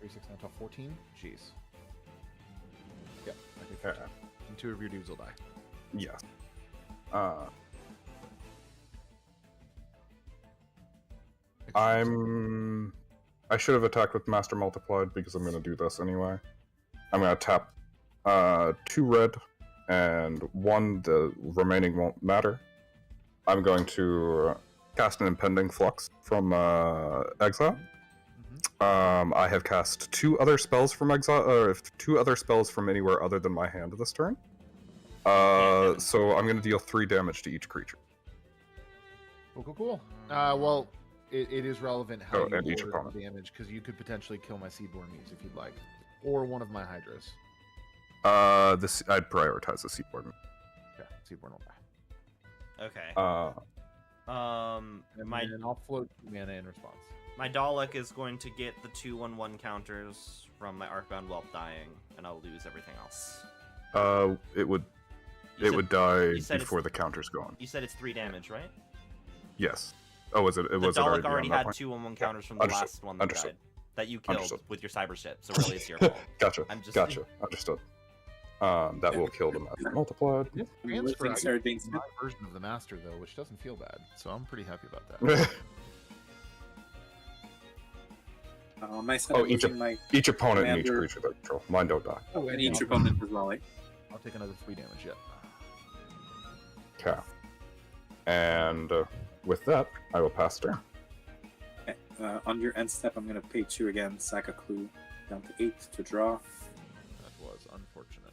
6 9 12 14. Jeez. Yep, I take 14. And 2 of your dudes will die. Yes. I should have attacked with Master Multiplied because I'm going to do this anyway. I'm going to tap 2 red and 1, the remaining won't matter. I'm going to cast an Impending Flux from Exile. I have cast 2 other spells from Exile, or 2 other spells from anywhere other than my hand this turn. So I'm going to deal 3 damage to each creature. Cool. Well, it is relevant how and you each order opponent. the damage, because you could potentially kill my Seaborn Muse if you'd like, or one of my Hydras. I'd prioritize the Seaboard. Yeah, Seaborn will die. Okay. And I'll float mana in response. My Dalek is going to get the 2/1/1 counters from my Arcbound Whelp dying, and I'll lose everything else. It would You said- die you said before the counter's gone. You said it's 3 damage, right? Yes. Oh, was it? The Was it Dalek already beyond that had point? 2/1/1 counters from the Understood. last one that Understood. died. That you killed Understood. with your cyber ship, so really it's your fault. Gotcha. I'm just- Gotcha. Understood. That will kill the Master Multiplied. Transfer, I Started being get my version of the Master, though, which doesn't feel bad, so I'm pretty happy about that. My side, Oh, I'm using my each opponent and each commander- creature they control. Mine don't die. Oh, and each opponent as well. I'll take another 3 damage. Yeah. Okay. And with that, I will pass turn. Okay. On your end step, I'm going to pay 2 again, sack a clue, down to 8 to draw. That was unfortunate.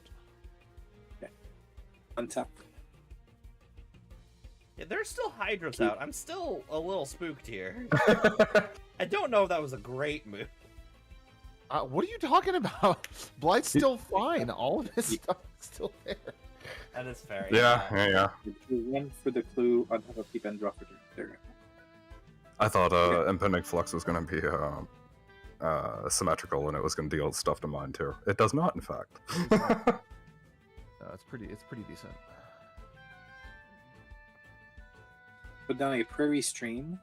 Okay. Untap. Yeah, there's still Hydras out. I'm still a little spooked here. I don't know if that was a great move. What are you talking about? Blight's still fine. All of his stuff is still there. That is fair. Yeah. You 1 for the clue, untap a keep and draw for turn. There you go. I thought Impending Flux was going to be symmetrical and it was going to deal stuff to mine too. It does not, in fact. It's pretty decent. Put down a Prairie Stream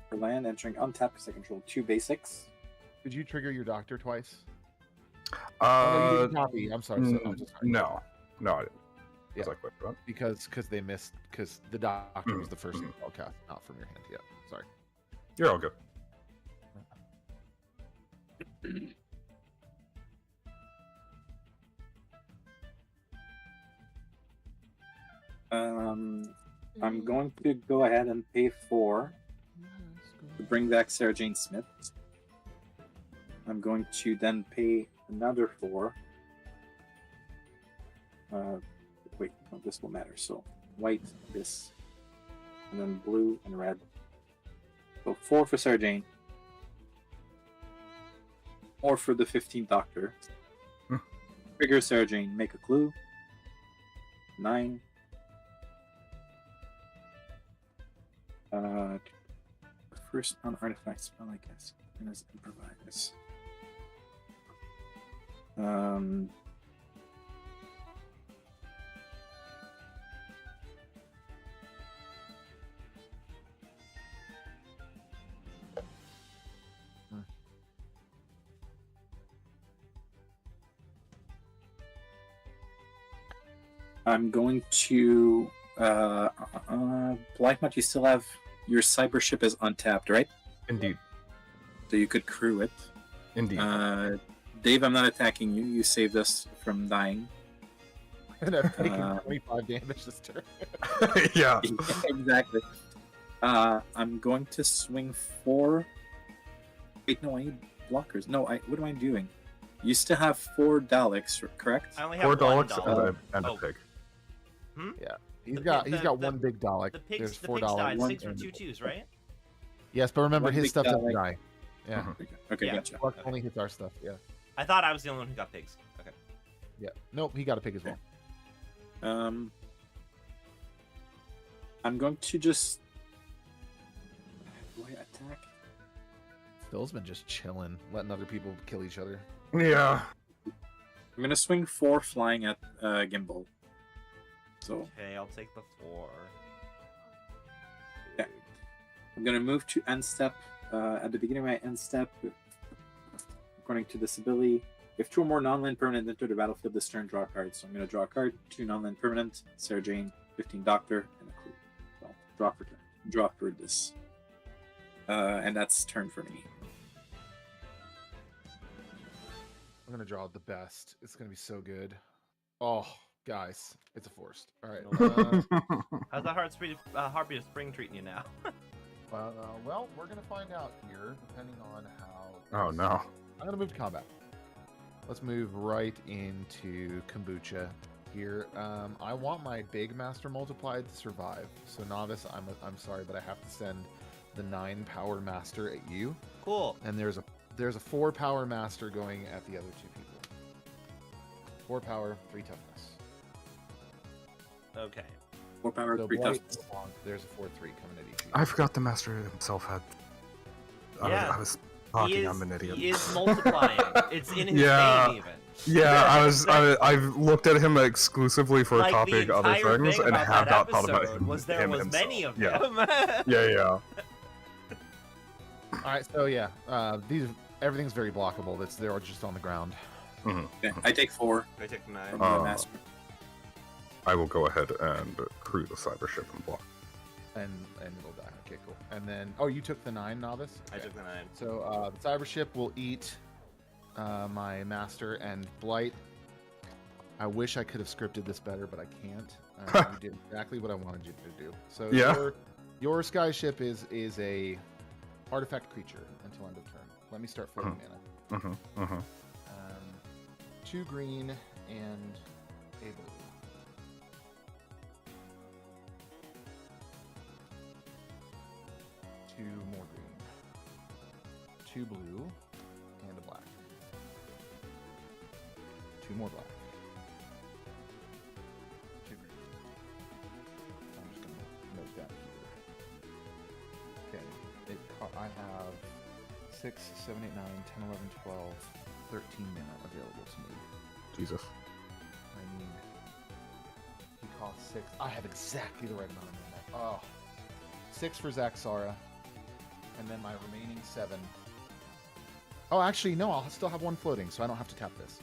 for land, entering untap because I control 2 basics. Did you trigger your doctor twice? Uh, you didn't copy. I'm sorry. I'm just sorry. no, I didn't. Yeah. Was I quick, right? Because they missed. Because the doctor was the first thing I'll cast, not from your hand. Yeah. Sorry. You're all good. I'm going to go ahead and pay 4 to bring back Sarah Jane Smith. I'm going to then pay another 4. Wait, no, this will matter. So white, this, and then blue and red. So 4 for Sarah Jane. 4 for the 15th Doctor. Trigger Sarah Jane, make a clue. 9. First non-artifact spell, I guess. And as improvise. I'm going to Blackmut, you still have your cyber ship is untapped, right? Indeed. So you could crew it. Indeed. Dave, I'm not attacking you. You saved us from dying. And I've taken 25 damage this turn. Yeah. Exactly. I'm going to swing 4. Wait, no, I need blockers. No, what am I doing? You still have 4 Daleks, correct? I only have 4 one Daleks dollar. and a Oh. pig. Yeah. He's The got pig- he's the- got the- one big Dalek. The pigs, There's the $4. pigs died. One 6 for and- 2/2s, right? Yes, but remember One his big stuff doesn't Dalek. die. Yeah. Mhm. Okay, Yeah. gotcha. Buck only hits our stuff. Yeah. I thought I was the only one who got pigs. Okay. Yeah. Nope. He got a pig as well. I'm going to just. Do I attack? Phil's been just chilling, letting other people kill each other. Yeah. I'm gonna swing 4 flying at Gimbal. So Okay, I'll take the 4. Yeah. I'm gonna move to end step. At the beginning of my end step, according to this ability, if 2 or more non-land permanent enter the battlefield this turn, draw a card. So I'm gonna draw a card, 2 non-land permanent, Sarah Jane, 15 Doctor, and a clue. So draw for turn. Draw for this. And that's turn for me. I'm gonna draw the best. It's gonna be so good. Oh, guys, it's a forced. All right. How's that heartbeat of spring treating you now? Well, we're gonna find out here, depending on how. Oh no. I'm gonna move to combat. Let's move right into kombucha here. I want my big master multiplied to survive. So novice, I'm sorry, but I have to send the 9 power master at you. Cool. And there's a 4 power master going at the other 2 people. 4 power, 3 toughness. Okay. 4 power, So 3 Blight, toughness. there's a 4/3 coming at each of you. I forgot the master himself had. Yeah. I was talking. I'm an idiot. He is multiplying. It's in his Yeah. name, even. Yeah, I've looked at him exclusively for Like, the copying other entire things thing and about have that not thought about episode him. was there him was himself. many of Yeah. them. Yeah. All right, so yeah, everything's very blockable. They're just on the ground. Okay, I take 4 I take 9. from the master. I will go ahead and crew the cyber ship and block. And it'll die. Okay, cool. And then, oh, you took the 9 novice? I Okay. took the 9. So the cyber ship will eat my master and blight. I wish I could have scripted this better, but I can't. You did exactly what I wanted you to do. So Yeah. your sky ship is a artifact creature until end of turn. Let me start floating mana. 2 green and a blue. 2 more green. 2 blue and a black. 2 more black. 2 green. I'm just gonna note that here. Okay. I have 6, 7, 8, 9, 10, 11, 12, 13 mana available to me. Jesus. I mean, he costs 6. I have exactly the right amount of mana. Oh. 6 for Zaxara. And then my remaining 7. Oh, actually, no, I'll still have 1 floating, so I don't have to tap this.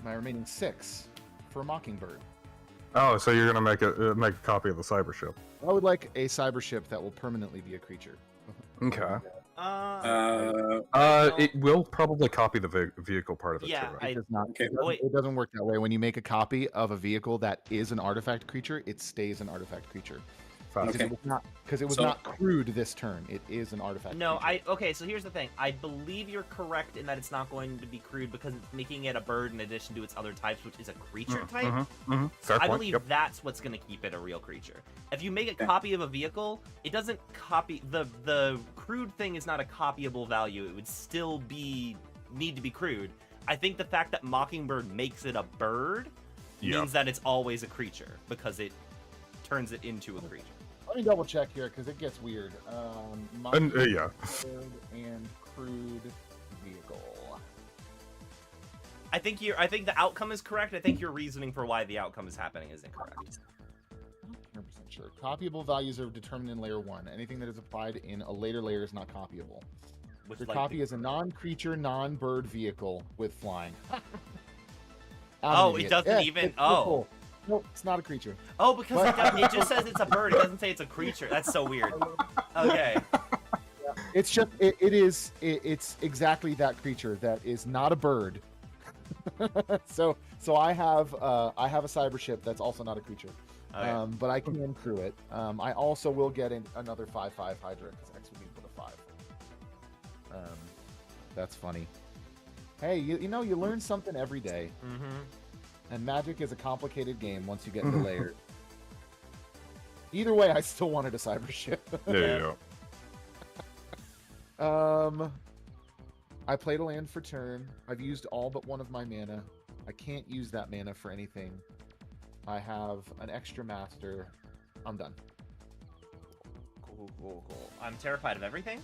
My remaining 6 for Mockingbird. Oh, so you're gonna make a copy of the cyber ship? I would like a cyber ship that will permanently be a creature. Okay. No. It will probably copy the vehicle part of it Yeah, too. It Right? does not. Okay. It doesn't work that way. When you make a copy of a vehicle that is an artifact creature, it stays an artifact creature. Fast. Okay. Because it was So- not crewed this turn. It is an artifact. No, creature. okay, so here's the thing. I believe you're correct in that it's not going to be crude because it's making it a bird in addition to its other types, which is a creature type. Fair I point. believe Yep. that's what's going to keep it a real creature. If you make a Okay. copy of a vehicle, it doesn't copy the crude thing is not a copyable value. It would still need to be crude. I think the fact that Mockingbird makes it a bird Yeah. means that it's always a creature because it turns it into a creature. Let me double check here because it gets weird. And yeah. And crewed vehicle. I think the outcome is correct. I think your reasoning for why the outcome is happening is incorrect. 100% sure. Copyable values are determined in layer 1. Anything that is applied in a later layer is not copyable. Which, Your like, copy is a non-creature, non-bird vehicle with flying. Oh, it doesn't even- it's oh. cool. Nope, it's not a creature. Oh, because it just says it's a bird. It doesn't say it's a creature. That's so weird. Okay. It's just it's exactly that creature that is not a bird. so I have a cyber ship that's also not a creature. Okay. But I can crew it. I also will get in another 5/5 Hydra because X will be equal to 5. That's funny. Hey, you know you learn something every day. Mm-hmm. And Magic is a complicated game once you get into layers. Either way, I still wanted a cyber ship. Yeah. I played a land for turn. I've used all but 1 of my mana. I can't use that mana for anything. I have an extra master. I'm done. Cool. I'm terrified of everything.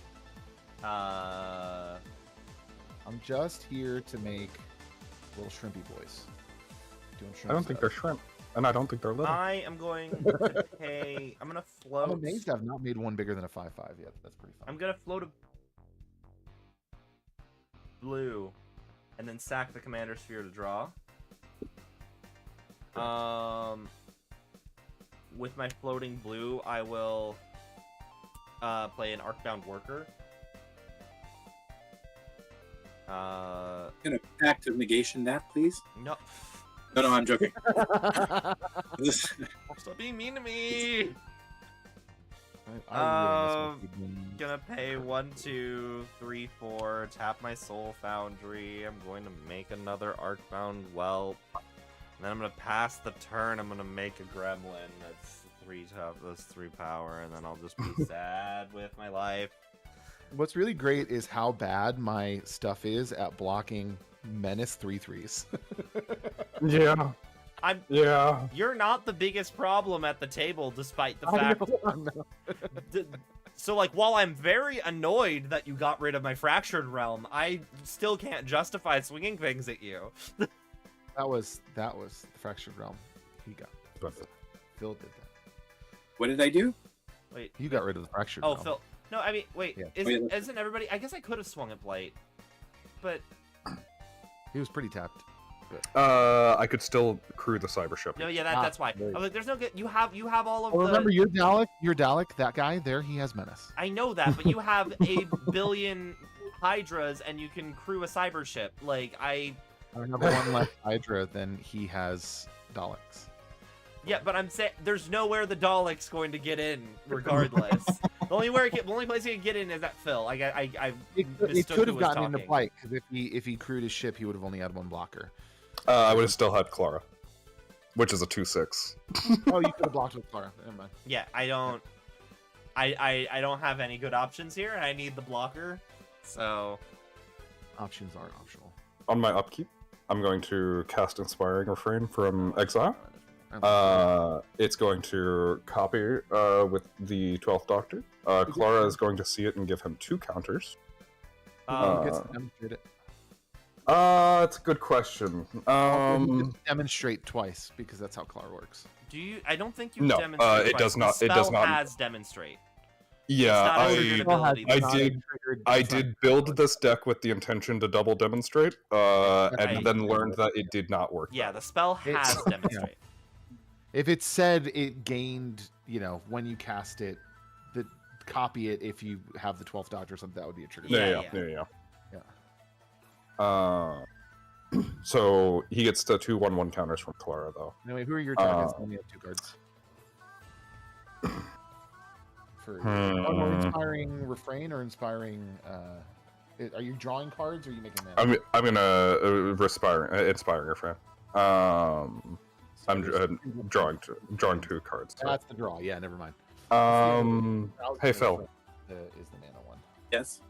I'm just here to make little shrimpy boys. Doing shrimp I don't think stuff. they're shrimp, and I don't think they're little. I am going to pay. I'm gonna float. I'm amazed I've not made one bigger than a 5/5 yet. That's pretty fun. I'm gonna float a blue, and then sack the commander sphere to draw. With my floating blue, I will play an Arcbound Worker. Can a pact of negation that, please? No. No, I'm joking. Stop being mean to me. I really miss my kid. Gonna pay 1, 2, 3, 4. Tap my Soul Foundry. I'm going to make another Arcbound Whelp. And then I'm gonna pass the turn. I'm gonna make a Gremlin. That's 3 top. That's 3 power, and then I'll just be sad with my life. What's really great is how bad my stuff is at blocking menace 3/3s. Yeah. Yeah. You're not the biggest problem at the table, despite the fact. I know. So, like, while I'm very annoyed that you got rid of my Fractured Realm, I still can't justify swinging things at you. That was the Fractured Realm. He got. Phil did that. What did I do? Wait. You got rid of the Fractured Oh, Realm. Phil. No, I mean, wait. Yeah. Isn't everybody? I guess I could have swung at Blight, but He was pretty tapped. But... I could still crew the cyber ship. No, yeah, that's why. I was like, there's no good. You have all of Well, the. remember your Dalek, that guy there, he has menace. I know that, but you have a billion Hydras, and you can crew a cyber ship. Like I have one less Hydra than he has Daleks. Yeah, but I'm saying there's nowhere the Dalek's going to get in, regardless. the only place he can get in is at Phil. It could have gotten into Pike because if he crewed his ship, he would have only had one blocker. I would have still had Clara, which is a 2/6. Oh, you could have blocked with Clara. Never mind. Yeah, I don't have any good options here, and I need the blocker. So options are optional. On my upkeep, I'm going to cast Inspiring Refrain from Exile. It's going to copy with the 12th Doctor. Clara is going to see it and give him 2 counters. Gets to demonstrate it. It's a good question. Demonstrate twice because that's how Clara works. Do you? I don't think you. No, demonstrate it twice. does not. The It does spell not. has demonstrate. Yeah, I It's did build this deck with the intention to double demonstrate, and then learned that it did not work. Yeah, the spell has demonstrate. If it said it gained, when you cast it, copy it if you have the 12th Doctor or something, that would be a trigger. Yeah. So he gets the 2/1/1 counters from Clara, though. Anyway, who are your targets? Only have 2 cards. Inspiring Refrain or Inspiring... are you drawing cards or are you making mana? I'm gonna Inspiring Refrain. I'm drawing 2 cards. So. That's the draw. Yeah, never mind. Hey Phil. Is the mana one? Yes.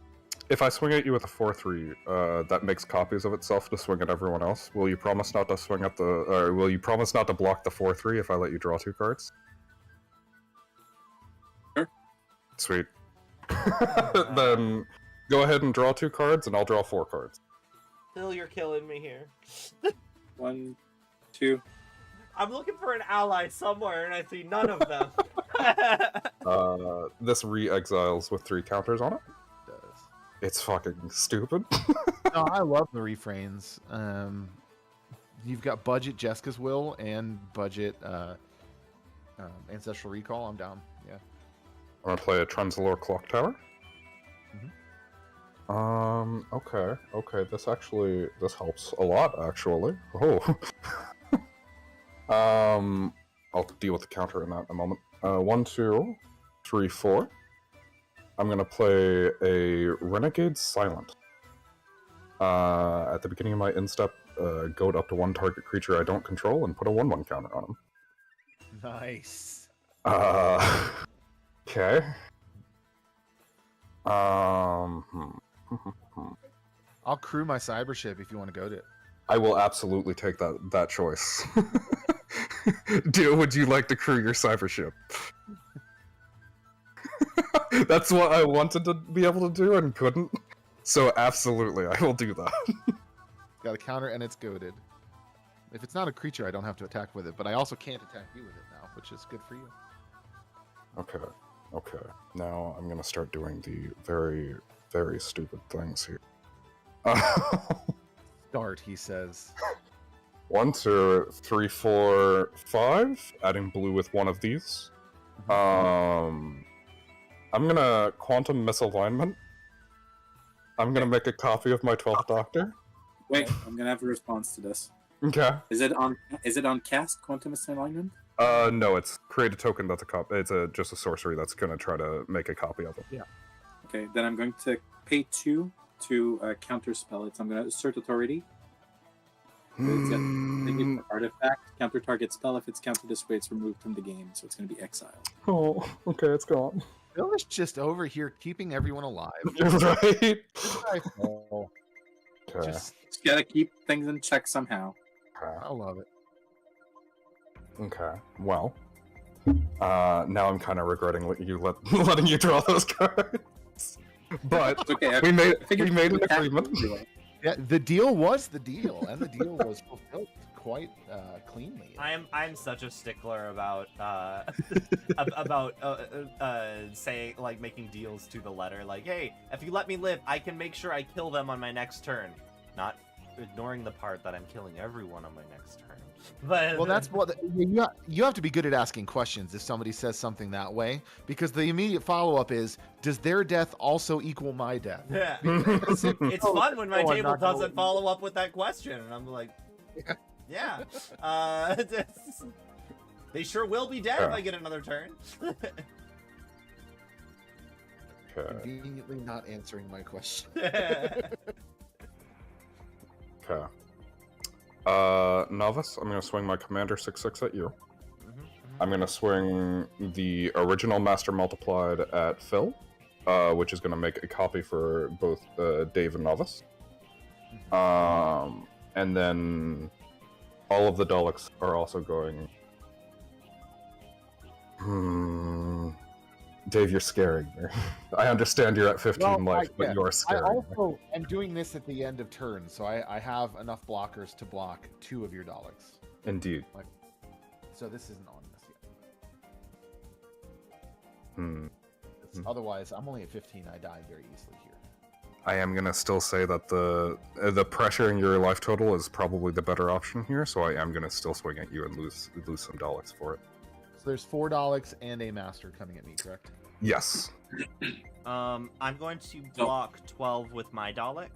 If I swing at you with a 4/3, that makes copies of itself to swing at everyone else. Will you promise not to swing at will you promise not to block the 4/3 if I let you draw 2 cards? Sure. Sweet. Then go ahead and draw 2 cards, and I'll draw 4 cards. Phil, you're killing me here. 1, 2. I'm looking for an ally somewhere, and I see none of them. This re-exiles with 3 counters on it. It does. It's fucking stupid. No, I love the refrains. You've got budget Jessica's Will and budget Ancestral Recall. I'm down. Yeah. I'm gonna play a Trenzalore Clock Tower. Okay. This helps a lot, actually. Oh. I'll deal with the counter in that in a moment. 1, 2, 3, 4. I'm gonna play a Renegade Silent. At the beginning of my instep, go up to 1 target creature I don't control and put a 1/1 counter on him. Nice. Okay. I'll crew my cyber ship if you want to go to it. I will absolutely take that choice. Would you like to crew your cyber ship? That's what I wanted to be able to do and couldn't. So absolutely, I will do that. Got a counter and it's goaded. If it's not a creature, I don't have to attack with it, but I also can't attack you with it now, which is good for you. Okay. Now I'm gonna start doing the very, very stupid things here. Start, he says. 1, 2, 3, 4, 5. Adding blue with 1 of these. I'm gonna Quantum Misalignment. I'm gonna make a copy of my 12th Doctor. Wait, I'm gonna have a response to this. Okay. Is it on cast Quantum Misalignment? No, it's create a token that's a copy. It's just a sorcery that's gonna try to make a copy of it. Yeah. Okay, then I'm going to pay 2 to counter spell it. So I'm gonna assert authority. It's an artifact. Counter target spell. If it's countered this way, it's removed from the game, so it's gonna be exiled. Oh, okay, it's gone. Bill is just over here keeping everyone alive. You're right. Okay. Just gotta keep things in check somehow. I love it. Okay. Well, now I'm kind of regretting letting you draw those cards. But It's okay. we made an agreement. Yeah, the deal was the deal, and the deal was fulfilled quite cleanly. I'm such a stickler about saying, like, making deals to the letter. Like, hey, if you let me live, I can make sure I kill them on my next turn. Not ignoring the part that I'm killing everyone on my next turn. But Well, that's what you have to be good at asking questions if somebody says something that way, because the immediate follow-up is, does their death also equal my death? Yeah. Because if It's no, fun when my no, I'm table not gonna doesn't let follow up with that question, and I'm like, yeah. They sure will be dead if I get another turn. Okay. conveniently not answering my question. Okay. Novice, I'm gonna swing my Commander 6/6 at you. I'm gonna swing the original Master Multiplied at Phil, which is gonna make a copy for both Dave and Novice. And then all of the Daleks are also going. Dave, you're scaring me. I understand you're at 15 life, but you're I scaring me. also am doing this at the end of turn, so I have enough blockers to block 2 of your Daleks. Indeed. So this isn't on this yet. Otherwise, I'm only at 15. I die very easily here. I am gonna still say that the pressure in your life total is probably the better option here, so I am gonna still swing at you and lose some Daleks for it. So there's 4 Daleks and a Master coming at me, correct? Yes. I'm going to block 12 with my Dalek.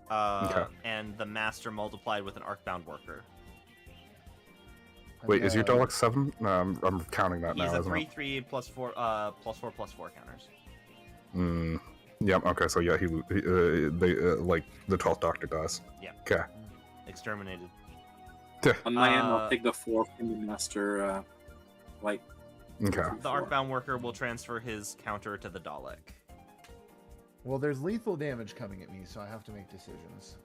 Okay. And the Master multiplied with an Arcbound Worker. Wait, is your Dalek 7? No, I'm counting that He's now. a 3/3 +4 +4 counters. Yep. Okay. So yeah, they like the 12th Doctor dies. Yeah. Okay. Exterminated. On my end, I'll take the 4 from the Master Light. Okay. The Arcbound Worker will transfer his counter to the Dalek. Well, there's lethal damage coming at me, so I have to make decisions.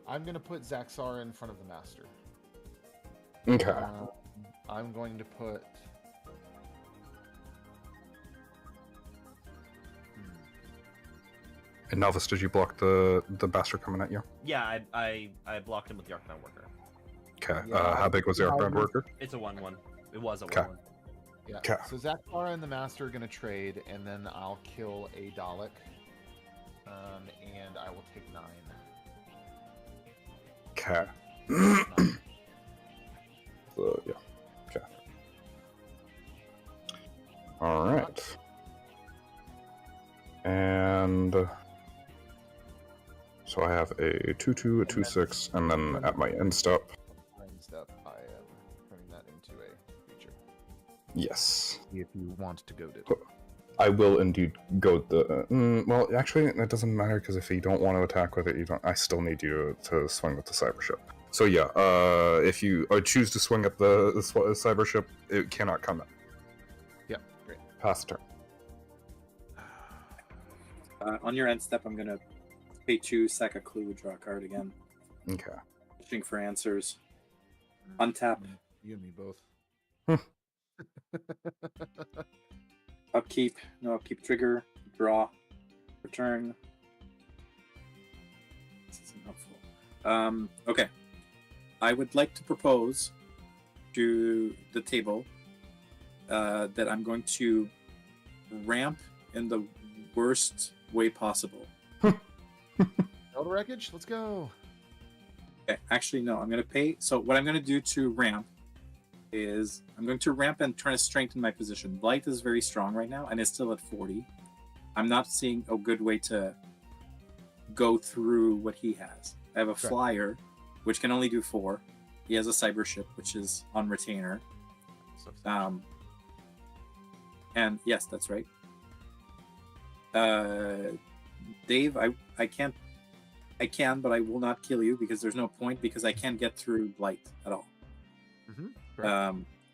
I'm going to put Zaxar in front of the Master. Okay. I'm going to put... And Novice, did you block the bastard coming at you? Yeah, I blocked him with the Arcbound Worker. Okay. Yeah, How big was the Arcbound Worker? It's a 1/1. It was a 1/1. Okay. Yeah. Okay. So Zaxar and the Master are going to trade, and then I'll kill a Dalek. And I will take 9. Okay. So, yeah. Okay. All right. And so I have a 2/2, a 2/6, and then at my end step. Step, I am turning that into a creature. Yes. If you want to goad it. I will indeed go the. Well, actually, it doesn't matter because if you don't want to attack with it, you don't. I still need you to swing with the cyber ship. So yeah, if you choose to swing at the cyber ship, it cannot come in. Yeah, great. Pass turn. On your end step, I'm gonna pay 2, sack a clue, draw a card again. Okay. Fishing for answers. Untap. You and me both. Upkeep. No upkeep trigger. Draw. Return. This isn't helpful. Okay. I would like to propose to the table that I'm going to ramp in the worst way possible. Elder Wreckage, let's go. Okay, actually, no. I'm going to pay. So what I'm going to do to ramp is I'm going to ramp and try to strengthen my position. Blight is very strong right now and is still at 40. I'm not seeing a good way to go through what he has. I have a flyer, which can only do 4. He has a cyber ship, which is on retainer. And yes, that's right. Dave, I can't. I can, but I will not kill you because there's no point because I can't get through Blight at all.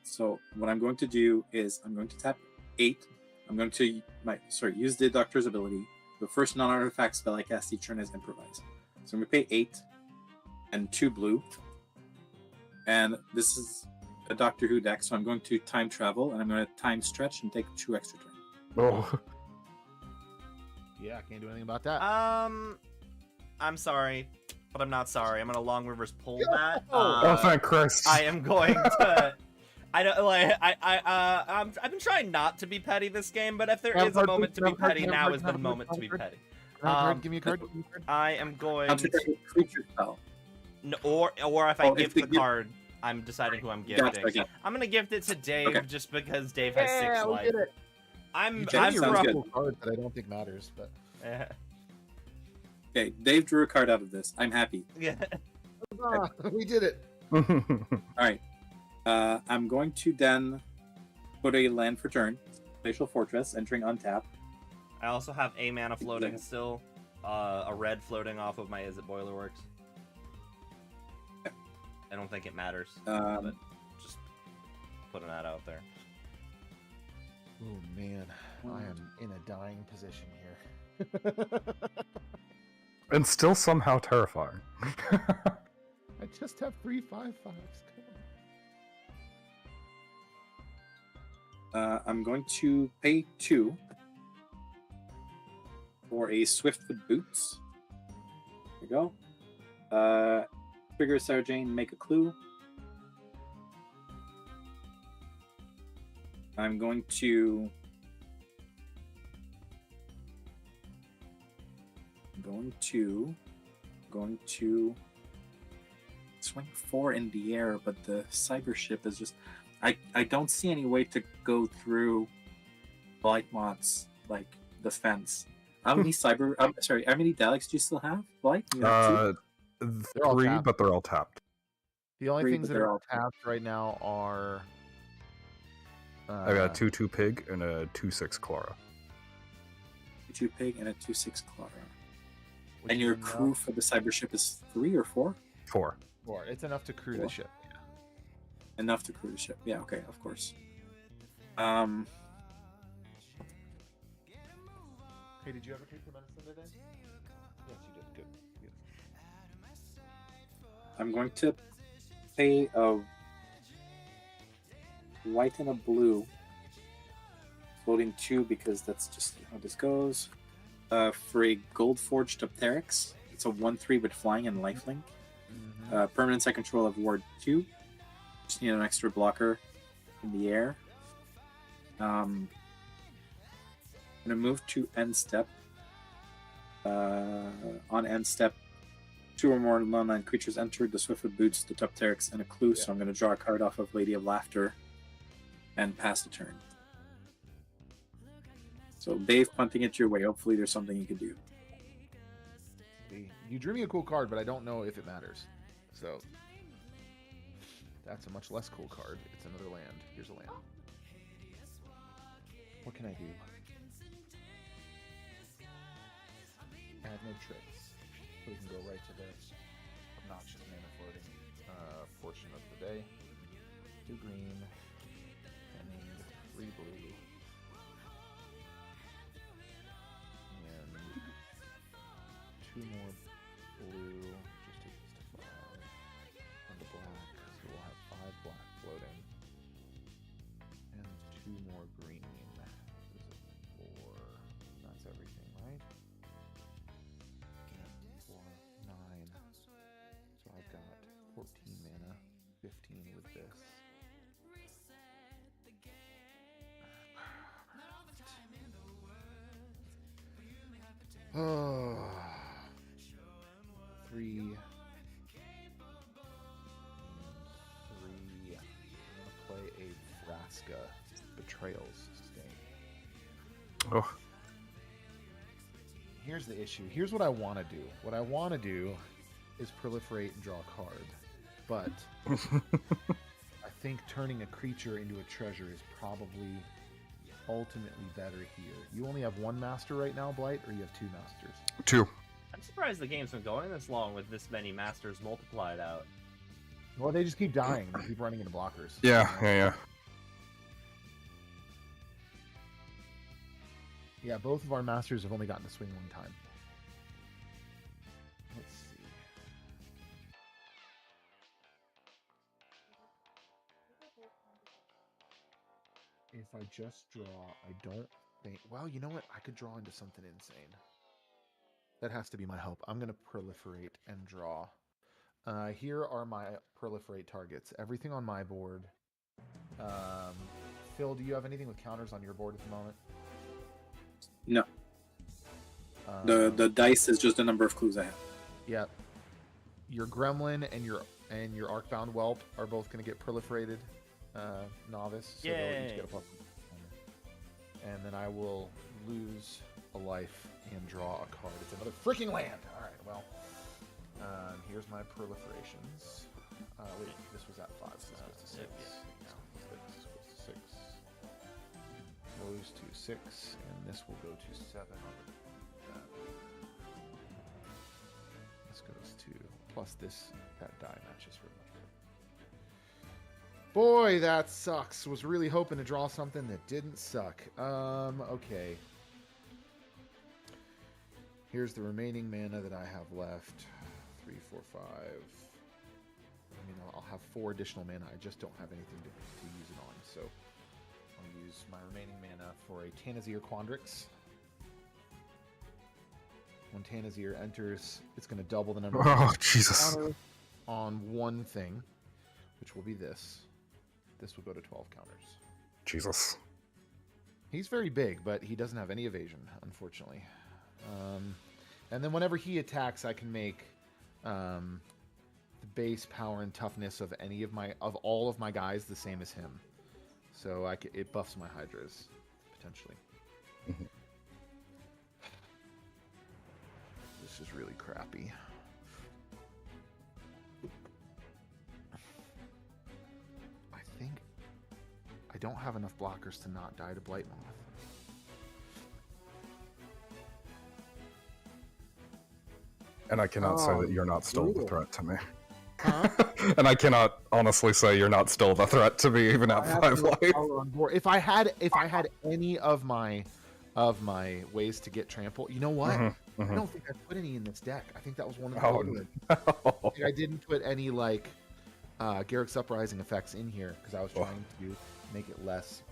So what I'm going to do is I'm going to tap 8. I'm going to use the Doctor's ability. The first non-artifact spell I cast each turn is Improvise. So I'm going to pay 8 and 2 blue. And this is a Doctor Who deck, so I'm going to time travel and I'm going to time stretch and take 2 extra turns. Oh. Yeah, I can't do anything about that. I'm sorry, but I'm not sorry. I'm gonna Long Rivers pull that. Oh, thank Christ! I am going to. I don't like. I've been trying not to be petty this game, but if there is a moment to be petty, now is the moment to be petty. Give me a card. Give me a card. I am going Counter to, target creature spell. no, or if I Oh, if gift the the gift- card, I'm deciding who I'm Gotcha, gifting. okay. I'm gonna gift it to Dave Okay. just because Dave has 6 Yeah, we life. did it. I'm You That drew sounds a good. cool card that I don't think matters, but yeah. Okay, Dave drew a card out of this. I'm happy. we did it. All right. I'm going to then put a land for turn. Glacial Fortress, entering untap. I also have a mana floating still. A red floating off of my Is It Boilerworks. I don't think it matters, but just putting that out there. Oh man, I am in a dying position here. And still somehow terrifying. I just have 3 5/5s. Come on. I'm going to pay 2 for a Swiftfoot Boots. There we go. Trigger Sarah Jane, make a clue. I'm going to swing 4 in the air, but the cyber ship is just I don't see any way to go through Blightmoth's like defense. How many cyber how many Daleks do you still have? Blight? You have 2? They're all 3, tapped. but they're all tapped. The only 3, things but that they're are all tapped right now are. I got a 2/2 pig and a 2/6 Clara. 2 pig and a 2/6 Clara. which And is your enough- crew for the cyber ship is 3 or 4? 4. 4. It's enough to crew 4. the ship. Yeah. Enough to crew the ship. Yeah, okay, of course. Hey, did you ever take the medicine today? Yes, you did. Good. I'm going to pay a white and a blue, floating 2 because that's just how this goes. For a gold forged Opteryx, it's a 1/3 with flying and lifelink. Permanence I control of ward 2. Just need an extra blocker in the air. I'm gonna move to end step. On end step, 2 or more non-land creatures entered the Swiftfoot Boots, the Opteryx, and a clue. So I'm gonna draw a card off of Lady of Laughter and pass the turn. So Dave punting it your way. Hopefully there's something you could do. You drew me a cool card, but I don't know if it matters. So that's a much less cool card. It's another land. Here's a land. What can I do? I have no tricks. So we can go right to the obnoxious mana floating portion of the day. 2 green and 3 blue. And 2 more blue, just takes us to 5. And the black, so we'll have 5 black floating. And 2 more green. This is 4. That's everything, right? 4, 9. So I've got 14 mana, 15 with this. Oh, 3 and 3. I'm gonna play a Vraska Betrayals Stain. Oh, Here's the issue. Here's what I want to do. What I want to do is proliferate and draw a card, but I think turning a creature into a treasure is probably ultimately better here. You only have 1 master right now, Blight, or you have 2 masters? 2. I'm surprised the game's been going this long with this many masters multiplied out. Well, they just keep dying. They keep running into blockers. Yeah. Yeah, both of our masters have only gotten to swing 1 time. Let's see. If I just draw, I don't think... Well, you know what? I could draw into something insane. That has to be my hope. I'm going to proliferate and draw. Here are my proliferate targets. Everything on my board. Phil, do you have anything with counters on your board at the moment? No. The dice is just the number of clues I have. Yeah. Your gremlin and your Arcbound Whelp are both going to get proliferated novice. So they'll each get a +1. And then I will lose a life and draw a card. It's another freaking land. All right, well, here's my proliferations. Wait, this was at 5, so this goes to 6. No, this goes to 6. Goes to 6, and this will go to 7. This goes to plus this. That die matches for my. Boy, that sucks. Was really hoping to draw something that didn't suck. Okay. Here's the remaining mana that I have left. 3, 4, 5. I mean, I'll have 4 additional mana. I just don't have anything to use it on. So I'll use my remaining mana for a Tanazir Quandrix. When Tanazir enters, it's going to double the number Oh, Jesus. on one thing, which will be this. This will go to 12 counters. Jesus. He's very big, but he doesn't have any evasion, unfortunately. And then whenever he attacks, I can make the base power and toughness of all of my guys the same as him. So it buffs my Hydras potentially. Mhm. This is really crappy. I think I don't have enough blockers to not die to Blightmoth. And I cannot say that you're not still the brutal. threat to me. Huh? And I cannot honestly say you're not still the threat to me, even at 5 life. On board. If I had any of my ways to get trample, you know what? I don't think I put any in this deck. I think that was one of the older ones. I didn't put any Garrick's Uprising effects in here because I was trying to make it less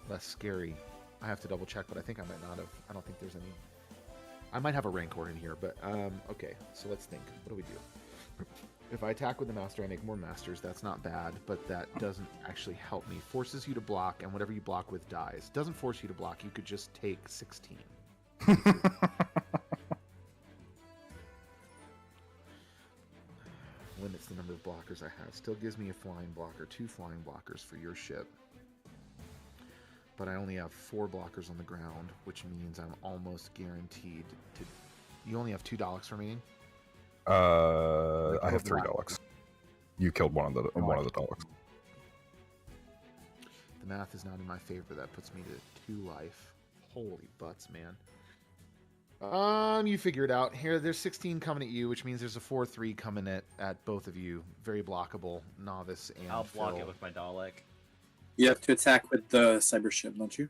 less scary. I have to double check, but I think I might not have. I don't think there's any. I might have a Rancor in here, but okay. So let's think. What do we do? If I attack with the Master, I make more Masters. That's not bad, but that doesn't actually help me. Forces you to block, and whatever you block with dies. Doesn't force you to block. You could just take 16. Limits the number of blockers I have. Still gives me a flying blocker, 2 flying blockers for your ship. But I only have 4 blockers on the ground, which means I'm almost guaranteed to. You only have $2 remaining? I have $3. You killed one of the dogs. The math is not in my favor. That puts me to 2 life. Holy butts, man. You figure it out. Here, there's 16 coming at you, which means there's a 4/3 coming at both of you. Very blockable, Novice and I'll block Phil. it with my Dalek. You have to attack with the cyber ship, don't you?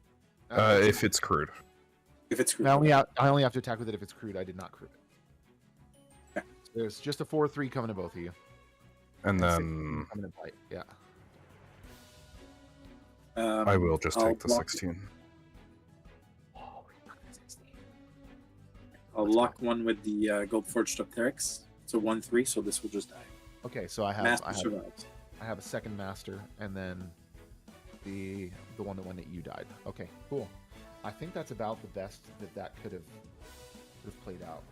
If it's crude. If it's crude. I only have to attack with it if it's crude. I did not crude it. Okay. So there's just a 4/3 coming to both of you. And That's then coming to bite. Yeah. I will just I'll take the block 16. I'll lock one with the Gold Forged Opterix. It's a 1/3, so this will just die. Okay, so I Master survives. have a second master, and then the one that went at you died. Okay, cool. I think that's about the best that could have played out.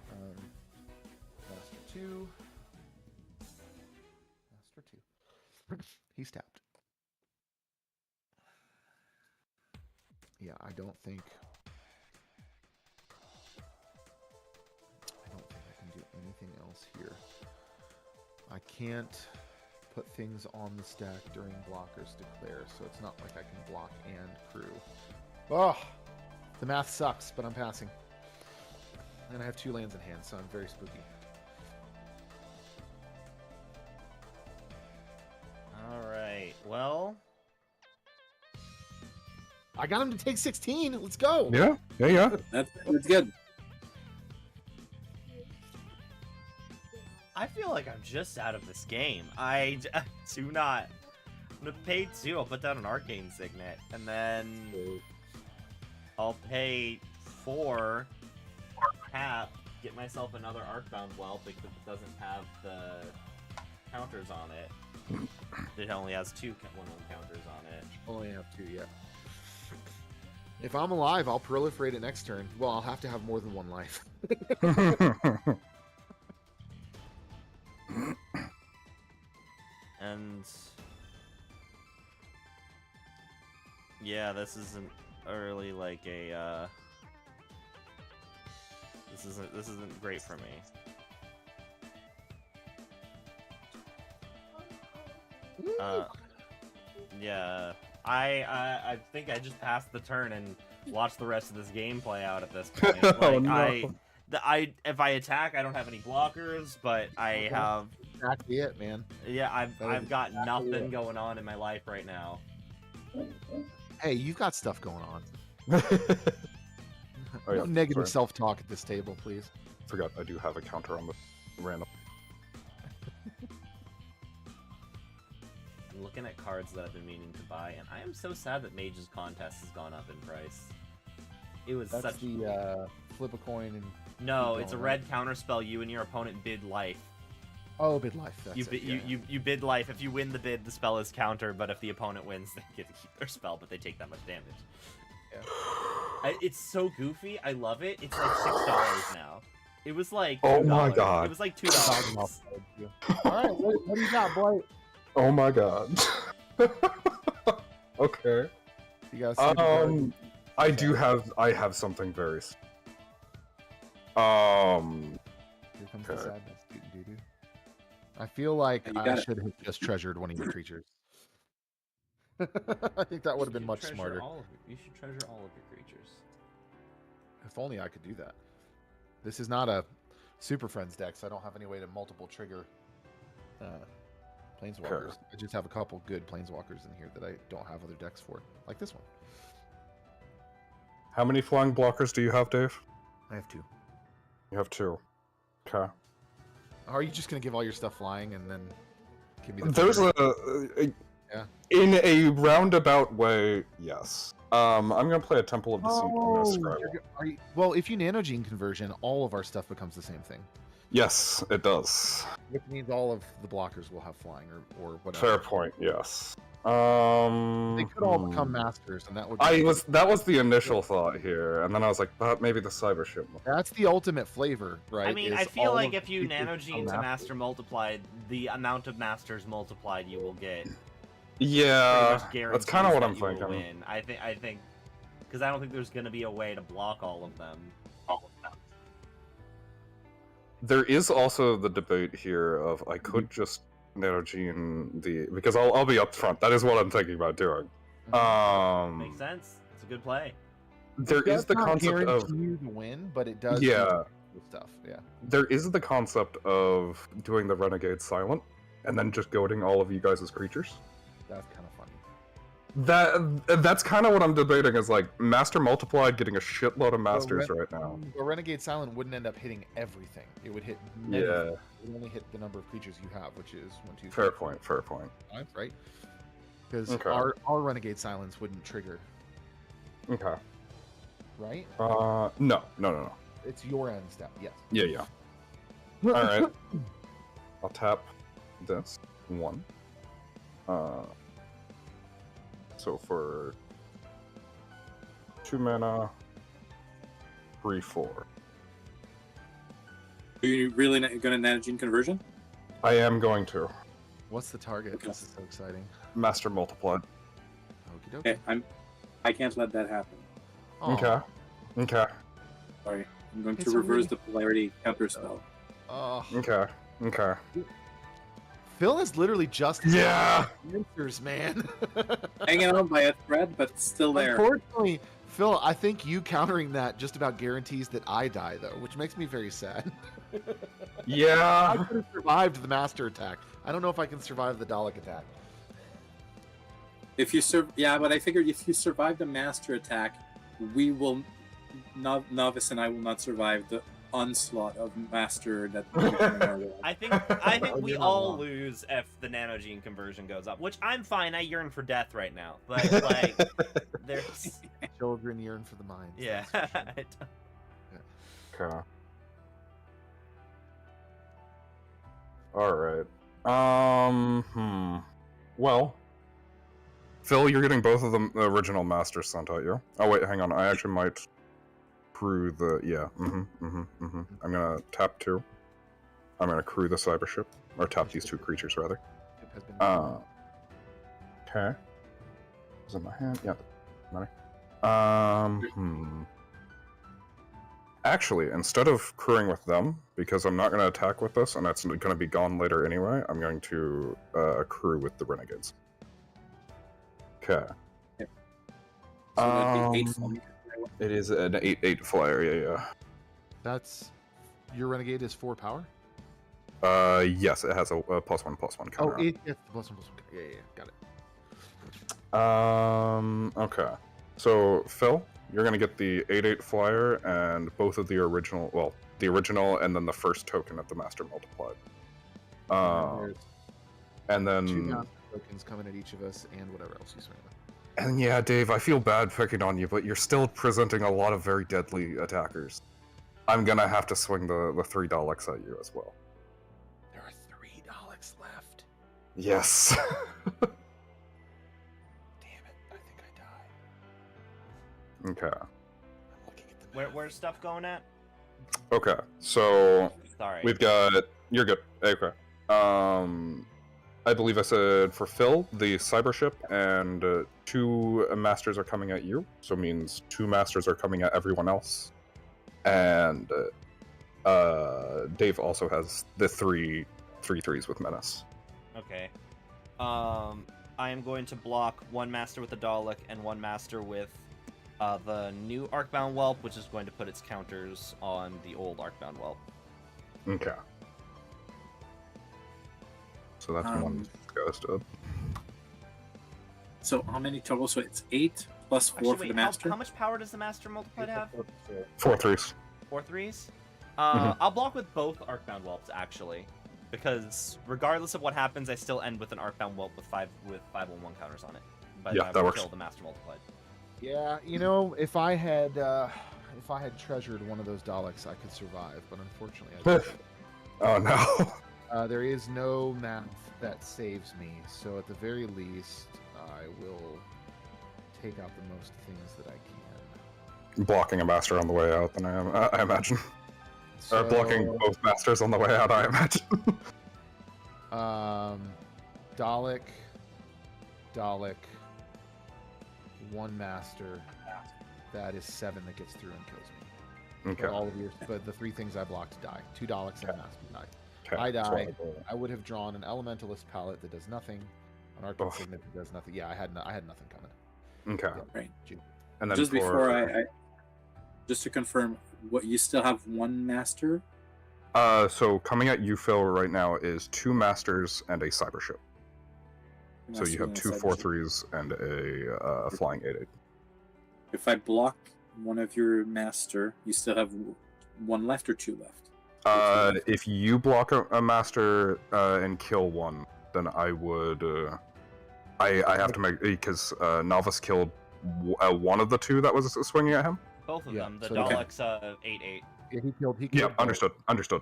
Master 2. Master 2. He's tapped. Yeah, I don't think I can do anything else here. I can't put things on the stack during blockers declare, so it's not like I can block and crew. Oh, the math sucks, but I'm passing. And I have 2 lands in hand, so I'm very spooky. Alright, well... I got him to take 16. Let's go. Yeah. That's good. I feel like I'm just out of this game. I do not... I'm gonna pay 2, I'll put down an Arcane Signet, and then... I'll pay 4, tap, get myself another Arcbound Whelp because it doesn't have the counters on it. It only has 2 counters on it. Only have 2, yeah. If I'm alive, I'll proliferate it next turn. Well, I'll have to have more than one life. And yeah, this isn't really like a this isn't great for me. Yeah, I think I just passed the turn and watched the rest of this game play out at this point. Like, Oh, no. if I attack, I don't have any blockers, but I have. Exactly it, man. Yeah, I've got exactly nothing it. going on in my life right now. Hey, you've got stuff going on. Oh, yeah, No negative sorry. self-talk at this table, please. Forgot I do have a counter on the random. I'm looking at cards that I've been meaning to buy, and I am so sad that Mage's Contest has gone up in price. It was That's such. the flip a coin and. No, keep it's a going, red counterspell. You and your opponent bid life. Oh, bid life. That's You, it, bid, yeah. you bid life. If you win the bid, the spell is counter, but if the opponent wins, they get to keep their spell, but they take that much damage. Yeah. It's so goofy. I love it. It's like $6 now. It was like $2. Oh my God. It was like $2. All right, what do you got, boy? Oh my god. Okay. You got. I have something very. Here comes the okay. sadness. Doo-doo-doo-doo. I feel like You I got it. should have just treasured one of your creatures. I think that would have been much smarter. You should treasure all of your creatures. If only I could do that. This is not a Super Friends deck, so I don't have any way to multiple trigger planeswalkers. Sure. I just have a couple good planeswalkers in here that I don't have other decks for, like this one. How many flying blockers do you have, Dave? I have two. You have 2. Okay. Are you just gonna give all your stuff flying and then give me the? There's trigger? Yeah. In a roundabout way, yes. I'm gonna play a Temple of Deceit on this scribe. Well, if you nano gene conversion, all of our stuff becomes the same thing. Yes, it does. Which means all of the blockers will have flying or whatever. Fair point. Yes. They could all become masters, and that would. That was the initial thought here, and then I was like, but maybe the cyber ship. That's the ultimate flavor, right? I mean, is I feel all like of if you the creatures nanogene become to master multiplied, the amount of masters multiplied you will get. pretty Yeah, much that's kind of what I'm guarantees that you will thinking. win. I think, because I don't think there's gonna be a way to block all of them. There is also the debate here of I could just nanogene because I'll be upfront. That is what I'm thinking about doing. Makes sense. It's a good play. There It does is the not concept of guarantee you to win, but it does. Yeah. do cool stuff. Yeah. there is the concept of doing the renegade silent and then just goading all of you guys as creatures. That's kind of funny. That's kind of what I'm debating is like Master Multiplied getting a shitload of masters right now. A Renegade Silent wouldn't end up hitting everything. It would hit. Yeah. It would only hit the number of creatures you have, which is 1, 2, 3, Fair 4, point, fair point. 5, right? Because Okay. our Renegade Silence wouldn't trigger, Okay. right? No. It's your end step. Yes. Yeah. Alright. I'll tap this 1. So for 2 mana, 3, 4. Are you really going to nanogene conversion? I am going to. What's the target? Okay. This is so exciting. Master Multiplied. Okie Okay, dokie. I can't let that happen. Aw. Okay. Sorry, I'm going It's to a reverse really- the polarity counter spell. Oh. Okay. Phil is literally just Yeah! answers, man. Hanging on by a thread, but still there. Unfortunately, Phil, I think you countering that just about guarantees that I die, though, which makes me very sad. I Yeah. could have survived the master attack. I don't know if I can survive the Dalek attack. If you yeah, but I figured if you survive the master attack, we will, Novice and I will not survive the onslaught of master that will be coming our way. I think we You're not all wrong. lose if the nanogene conversion goes up, which I'm fine. I yearn for death right now, but like, there's Children yearn for the mines. yeah. that's for sure. Okay. Alright. Well. Phil, you're getting both of the original masters sent at you. Oh wait, hang on. I actually might crew the I'm gonna tap 2. I'm gonna crew the cyber ship, or tap these 2 creatures rather. Okay. Is in my hand? Yeah. Money. Actually, instead of crewing with them, because I'm not going to attack with this, and that's going to be gone later anyway, I'm going to crew with the renegades. Okay. So that'd be 8 flyer. It is an 8/8 flyer. Yeah. That's your renegade is 4 power. Yes, it has a +1/+1 counter. Oh, on it. it gets the +1/+1. Yeah, got it. Okay. So Phil, you're gonna get the 8/8 flyer and both of the original. Well, the original and then the first token of the master multiplied. And then 2 master tokens coming at each of us, and whatever else you swing with. And yeah, Dave, I feel bad picking on you, but you're still presenting a lot of very deadly attackers. I'm gonna have to swing the 3 Daleks at you as well. There are 3 Daleks left. Yes. Damn it! I think I die. Okay. I'm looking at the map. Where's stuff going at? Okay. So Sorry. we've got. You're good. Okay. I believe I said for Phil, the cyber ship, and 2 masters are coming at you. So it means 2 masters are coming at everyone else. And Dave also has the 3 3/3s with menace. Okay. I am going to block 1 master with the Dalek and 1 master with the new Arcbound Whelp, which is going to put its counters on the old Arcbound Whelp. Okay. So that's one goes to. So how many total? So it's 8 plus 4 Actually, for wait, the master. How much power does the master multiplied have? 4 3s. 4 3s? Mhm. I'll block with both Arcbound Whelps, actually. Because regardless of what happens, I still end with an Arcbound Whelp with 5/1 counters on it. But Yeah, that works. Kill the master multiplied. Yeah, you know, if I had treasured one of those Daleks, I could survive. But unfortunately, I didn't. Oh no. There is no math that saves me, so at the very least, I will take out the most things that I can. Blocking a master on the way out, then I imagine. So, Or blocking both masters on the way out, I imagine. Dalek, 1 master. That is 7 that gets through and kills me. Okay. But all of but the 3 things I blocked die. 2 Daleks and a master die. Okay. I die. So, I would have drawn an elementalist palette that does nothing, an arcane signet that does nothing. Yeah, I had nothing coming. okay. Yeah, Right. And then Just for, before I just to confirm, what you still have 1 master? so coming at you, Phil, right now is 2 masters and a cyber ship. So you have 2 4 3s and a flying 8/8. If I block one of your master, you still have 1 left or 2 left? If you block a master and kill 1, then I would. I have to make, because Novice killed 1 of the 2 that was swinging at him. Both of Yeah, them. The so- Daleks 8/8. Yeah, he killed. Yeah, both. understood.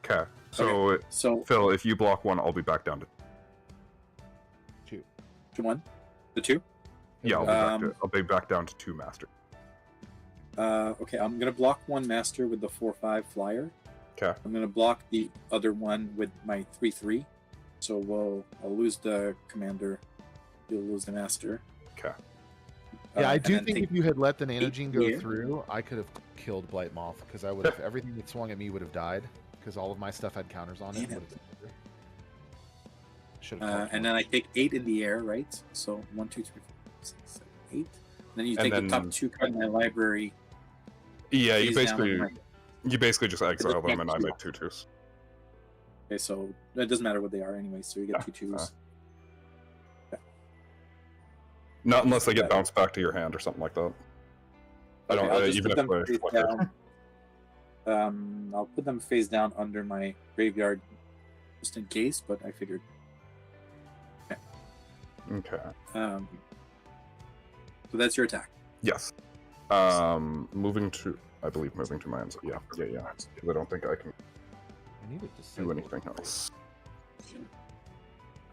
Okay, so So Phil, if you block 1, I'll be back down to. 2. to 1, the 2. Yeah, I'll be back down to 2 masters. Okay, I'm gonna block 1 master with the 4/5 flyer. Okay. I'm gonna block the other one with my 3/3. So I'll lose the commander. You'll lose the master. Okay. Yeah, I and do then think if you had let the Nanogene go here. through, I could have killed Blight Moth because I would have everything that swung at me would have died because all of my stuff had counters on it. Damn it. Should have. And then I take 8 in the air, right? So 1, 2, 3, 4, 5, 6, 7, 8. Then you And take then- the top 2 card in my library. Yeah, you face down on basically my- you basically just exile them, and I Yeah. make 2 2s. Okay, so it doesn't matter what they are anyway. So you get 2 2s. Not unless they get bounced back to your hand or something like that. I don't. I'll just Even put if them they face flicker. down. I'll put them face down under my graveyard, just in case. But I figured. Okay. So that's your attack. Yes. Moving to my end. Yeah. Because I don't think I can I needed to say do anything else.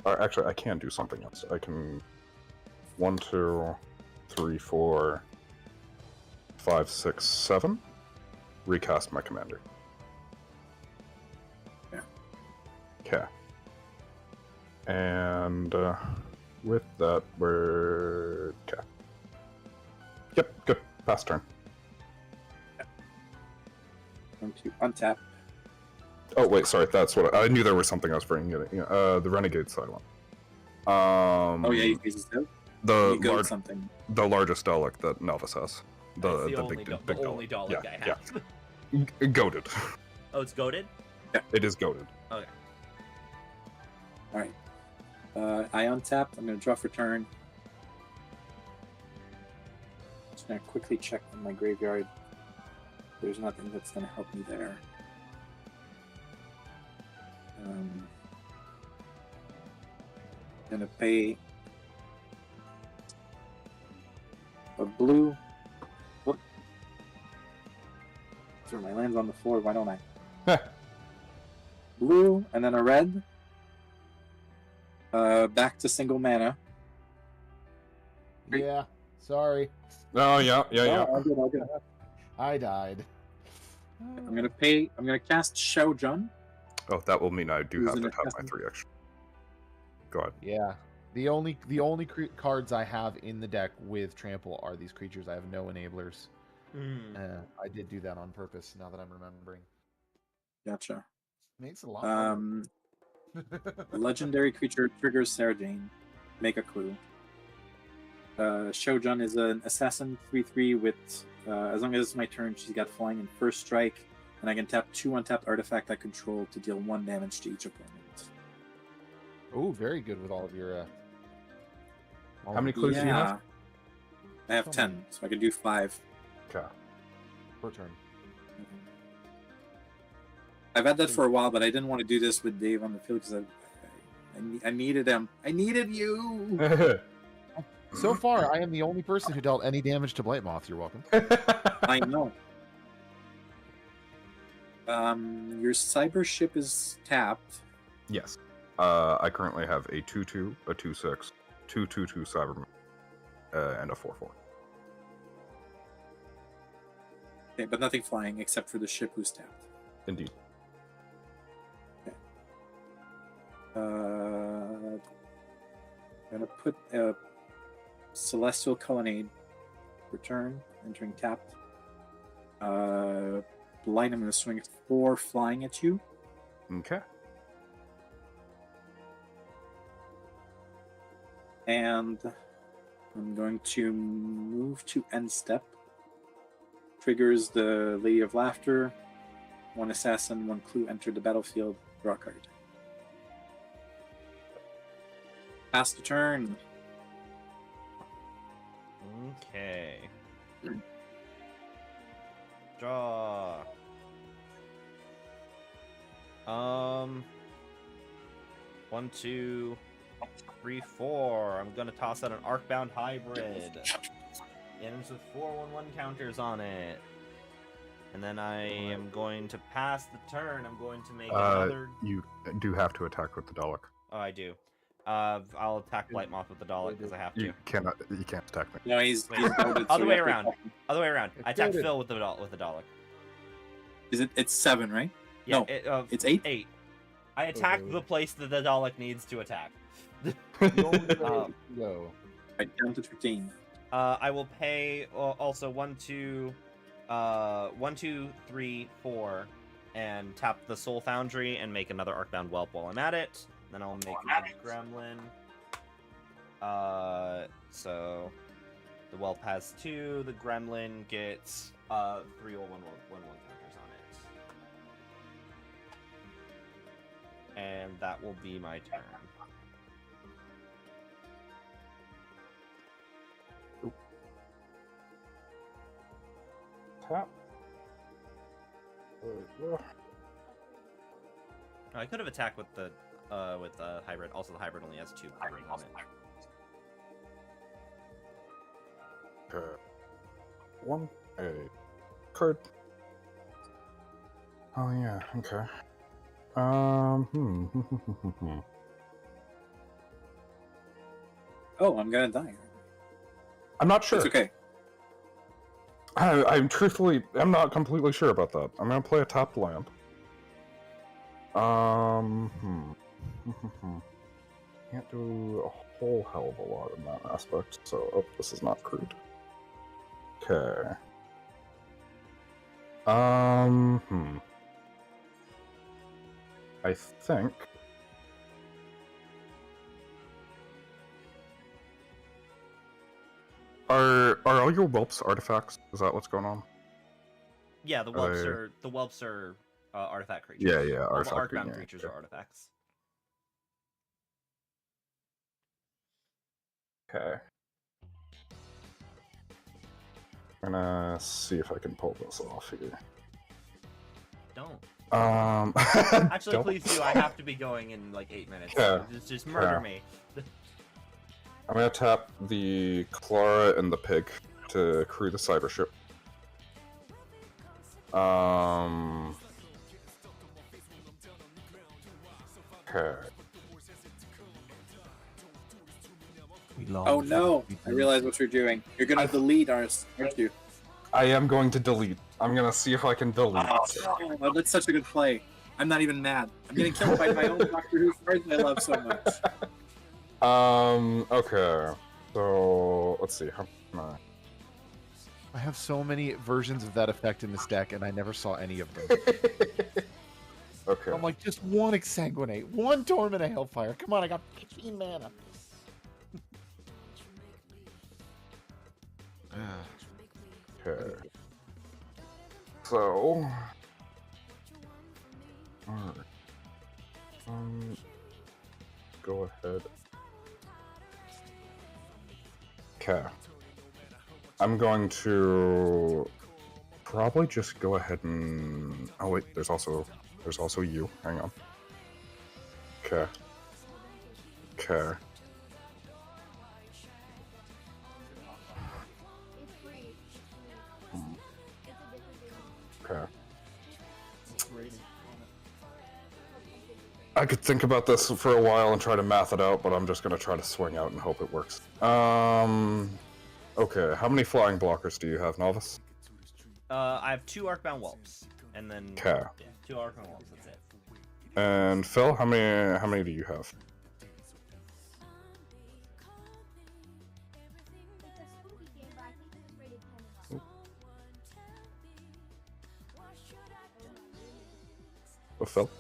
Or actually, I can do something else. I can 1, 2, 3, 4, 5, 6, 7. Recast my commander. Yeah. Okay. And with that, we're okay. Yep, good. Pass turn. Going to untap. Oh wait, sorry. That's what I knew. There was something I was forgetting. The Renegade Silent. Oh yeah, you guys out. The You got something. the largest Dalek that Novice has. That's The only big the only Dalek. Dalek I have. Goated. Oh, it's goaded? It is goated. Okay. Alright. I untap. I'm going to draw for turn. Just going to quickly check in my graveyard. There's nothing that's going to help me there. Going to pay a blue. Whoop. Throw my lands on the floor. Why don't I? Blue and then a red. Back to single mana. Yeah, sorry. Oh yeah. I'll get it. I died. I'm gonna cast Shoujun. Oh, that will mean I do Who's have an to tap my assassin? 3 extra. Go ahead. Yeah. The only cards I have in the deck with trample are these creatures. I have no enablers. I did do that on purpose. Now that I'm remembering, Gotcha. makes it a lot harder. Legendary creature triggers Sarah Jane. Make a clue. Shoujun is an assassin 3/3 with, as long as it's my turn, she's got flying and first strike, and I can tap 2 untapped artifact I control to deal 1 damage to each opponent. Oh, very good with all of your. How many clues do you have? I have 10, so I can do 5. Okay. Per turn? I've had that for a while, but I didn't want to do this with Dave on the field because I needed him. I needed you. So far, I am the only person who dealt any damage to Blight Moth. You're welcome. I know. Your cyber ship is tapped. Yes. I currently have a 2/2, a 2/6, 2/2/2 Cyberman, and a 4/4. Okay, but nothing flying except for the ship who's tapped. Indeed. Okay. I'm gonna put a Celestial Colonnade. Return, entering tapped. Blight, I'm gonna swing 4 flying at you. Okay. And I'm going to move to end step. Triggers the Lady of Laughter. 1 assassin, 1 clue entered the battlefield. Draw a card. Pass the turn. Okay. Draw. 1, 2, 3, 4. I'm gonna toss out an Arcbound Hybrid. Ends with 4/1/1 counters on it. And then I am going to pass the turn. I'm going to make another. You do have to attack with the Dalek. Oh, I do. I'll attack Blight Moth with the Dalek because I have to. You can't attack me. No, he's Wait, loaded, other so way you have to around. attack him. Other way around. I attack Goaded. Phil with the Dalek. Is it? It's 7, right? Yeah, No, it's 8? 8. I attack the place that the Dalek needs to attack. The only way to go. Right, down to 13. I will pay also 1, 2, 3, 4, and tap the Soul Foundry and make another Arcbound Whelp while I'm at it. Then I'll make a Gremlin. So the Whelp has 2. The Gremlin gets 3 or 1 counters on it. And that will be my turn. Tap. I could have attacked with the hybrid. Also, the hybrid only has 2 counters on it. One a card. Oh yeah, okay. Oh, I'm gonna die. I'm not sure. It's okay. I'm not completely sure about that. I'm gonna play a tapped land. Can't do a whole hell of a lot in that aspect, so... Oh, this is not crude. Okay. I think... Are all your whelps artifacts? Is that what's going on? Yeah, the whelps are artifact creatures. Yeah, All the artifact arcbound creature, creatures yeah. are artifacts. Okay. I'm gonna see if I can pull this off here. Don't. Actually, Actually, please do. I have to be going in like 8 minutes. Yeah. Just murder me. I'm gonna tap the Clara and the pig to crew the cyber ship. Okay. Oh no! I realize what you're doing. You're gonna delete ours, aren't you? I am going to delete. I'm gonna see if I can delete. Oh, that's such a good play. I'm not even mad. I'm getting killed by my own Doctor Who cards I love so much. Okay. So, let's see. How can I have so many versions of that effect in this deck, and I never saw any of them. Okay. I'm like, just one Exsanguinate, one Torment of Hellfire. Come on, I got 15 mana. Okay. So... Alright. Go ahead. Okay. I'm going to probably just go ahead and... Oh wait, there's also you. Hang on. Okay. Okay. Okay. I could think about this for a while and try to math it out, but I'm just gonna try to swing out and hope it works. Okay, how many flying blockers do you have, Novice? I have 2 arcbound whelps, and then Okay. yeah, 2 arcbound whelps. That's it. And Phil, how many do you have? Oh, Phil?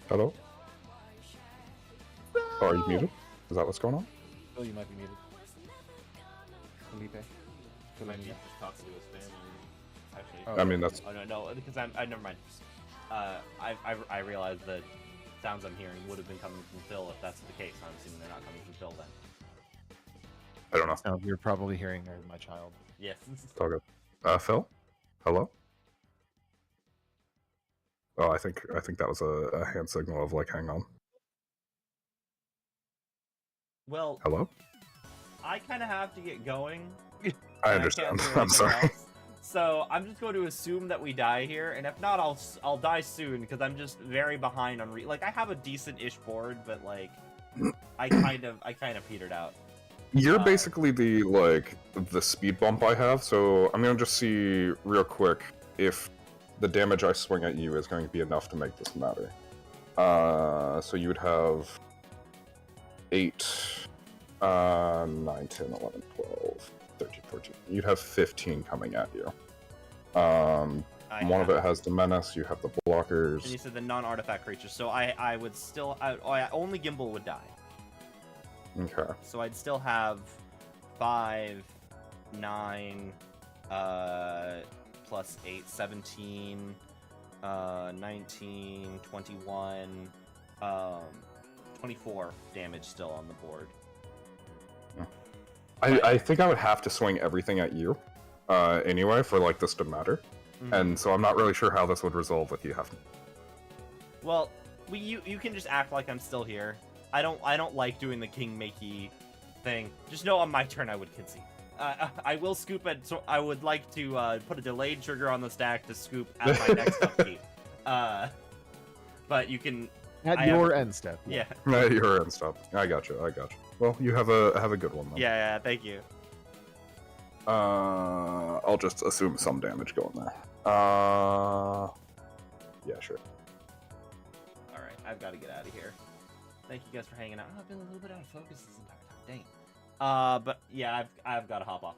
Hello? Oh, are you muted? Is that what's going on? Oh, you might be muted. Felipe? Might be just talking to his family. Actually, Oh. I mean, that's... oh no, because I never mind. I realized that sounds I'm hearing would have been coming from Phil if that's the case. I'm assuming they're not coming from Phil then. I don't know. No, you're probably hearing my child. Yes. It's all good. Phil? Hello? Oh, I think that was a hand signal of, like, hang on. Well, Hello? I kind of have to get going. I and understand. can't do I'm sorry. anything else. So I'm just going to assume that we die here, and if not, I'll die soon because I'm just very behind on like I have a decent-ish board, but like I kind of petered out. You're basically the speed bump I have, so I'm gonna just see real quick if the damage I swing at you is going to be enough to make this matter. So you would have 8, 9, 10, 11, 12, 13, 14. You'd have 15 coming at you. One of it has the menace, you have the blockers. And you said the non-artifact creatures, so I would still... only Gimbal would die. Okay. So I'd still have 5, 9, plus 8, 17, 19, 21, 24 damage still on the board. I think I would have to swing everything at you, anyway, for like this to matter. Mm-hmm. And so I'm not really sure how this would resolve if you have to. Well, you can just act like I'm still here. I don't like doing the king makey thing. Just know on my turn I would concede. I will scoop it. So I would like to put a delayed trigger on the stack to scoop at my next upkeep. But you can At I your have- end step. Yeah. You're in stop. I got you. Well, you have a good one then. Yeah, thank you. I'll just assume some damage going there. Yeah, sure. Alright, I've got to get out of here. Thank you guys for hanging out. Oh, I've been a little bit out of focus this entire time. Dang. But yeah, I've got to hop off.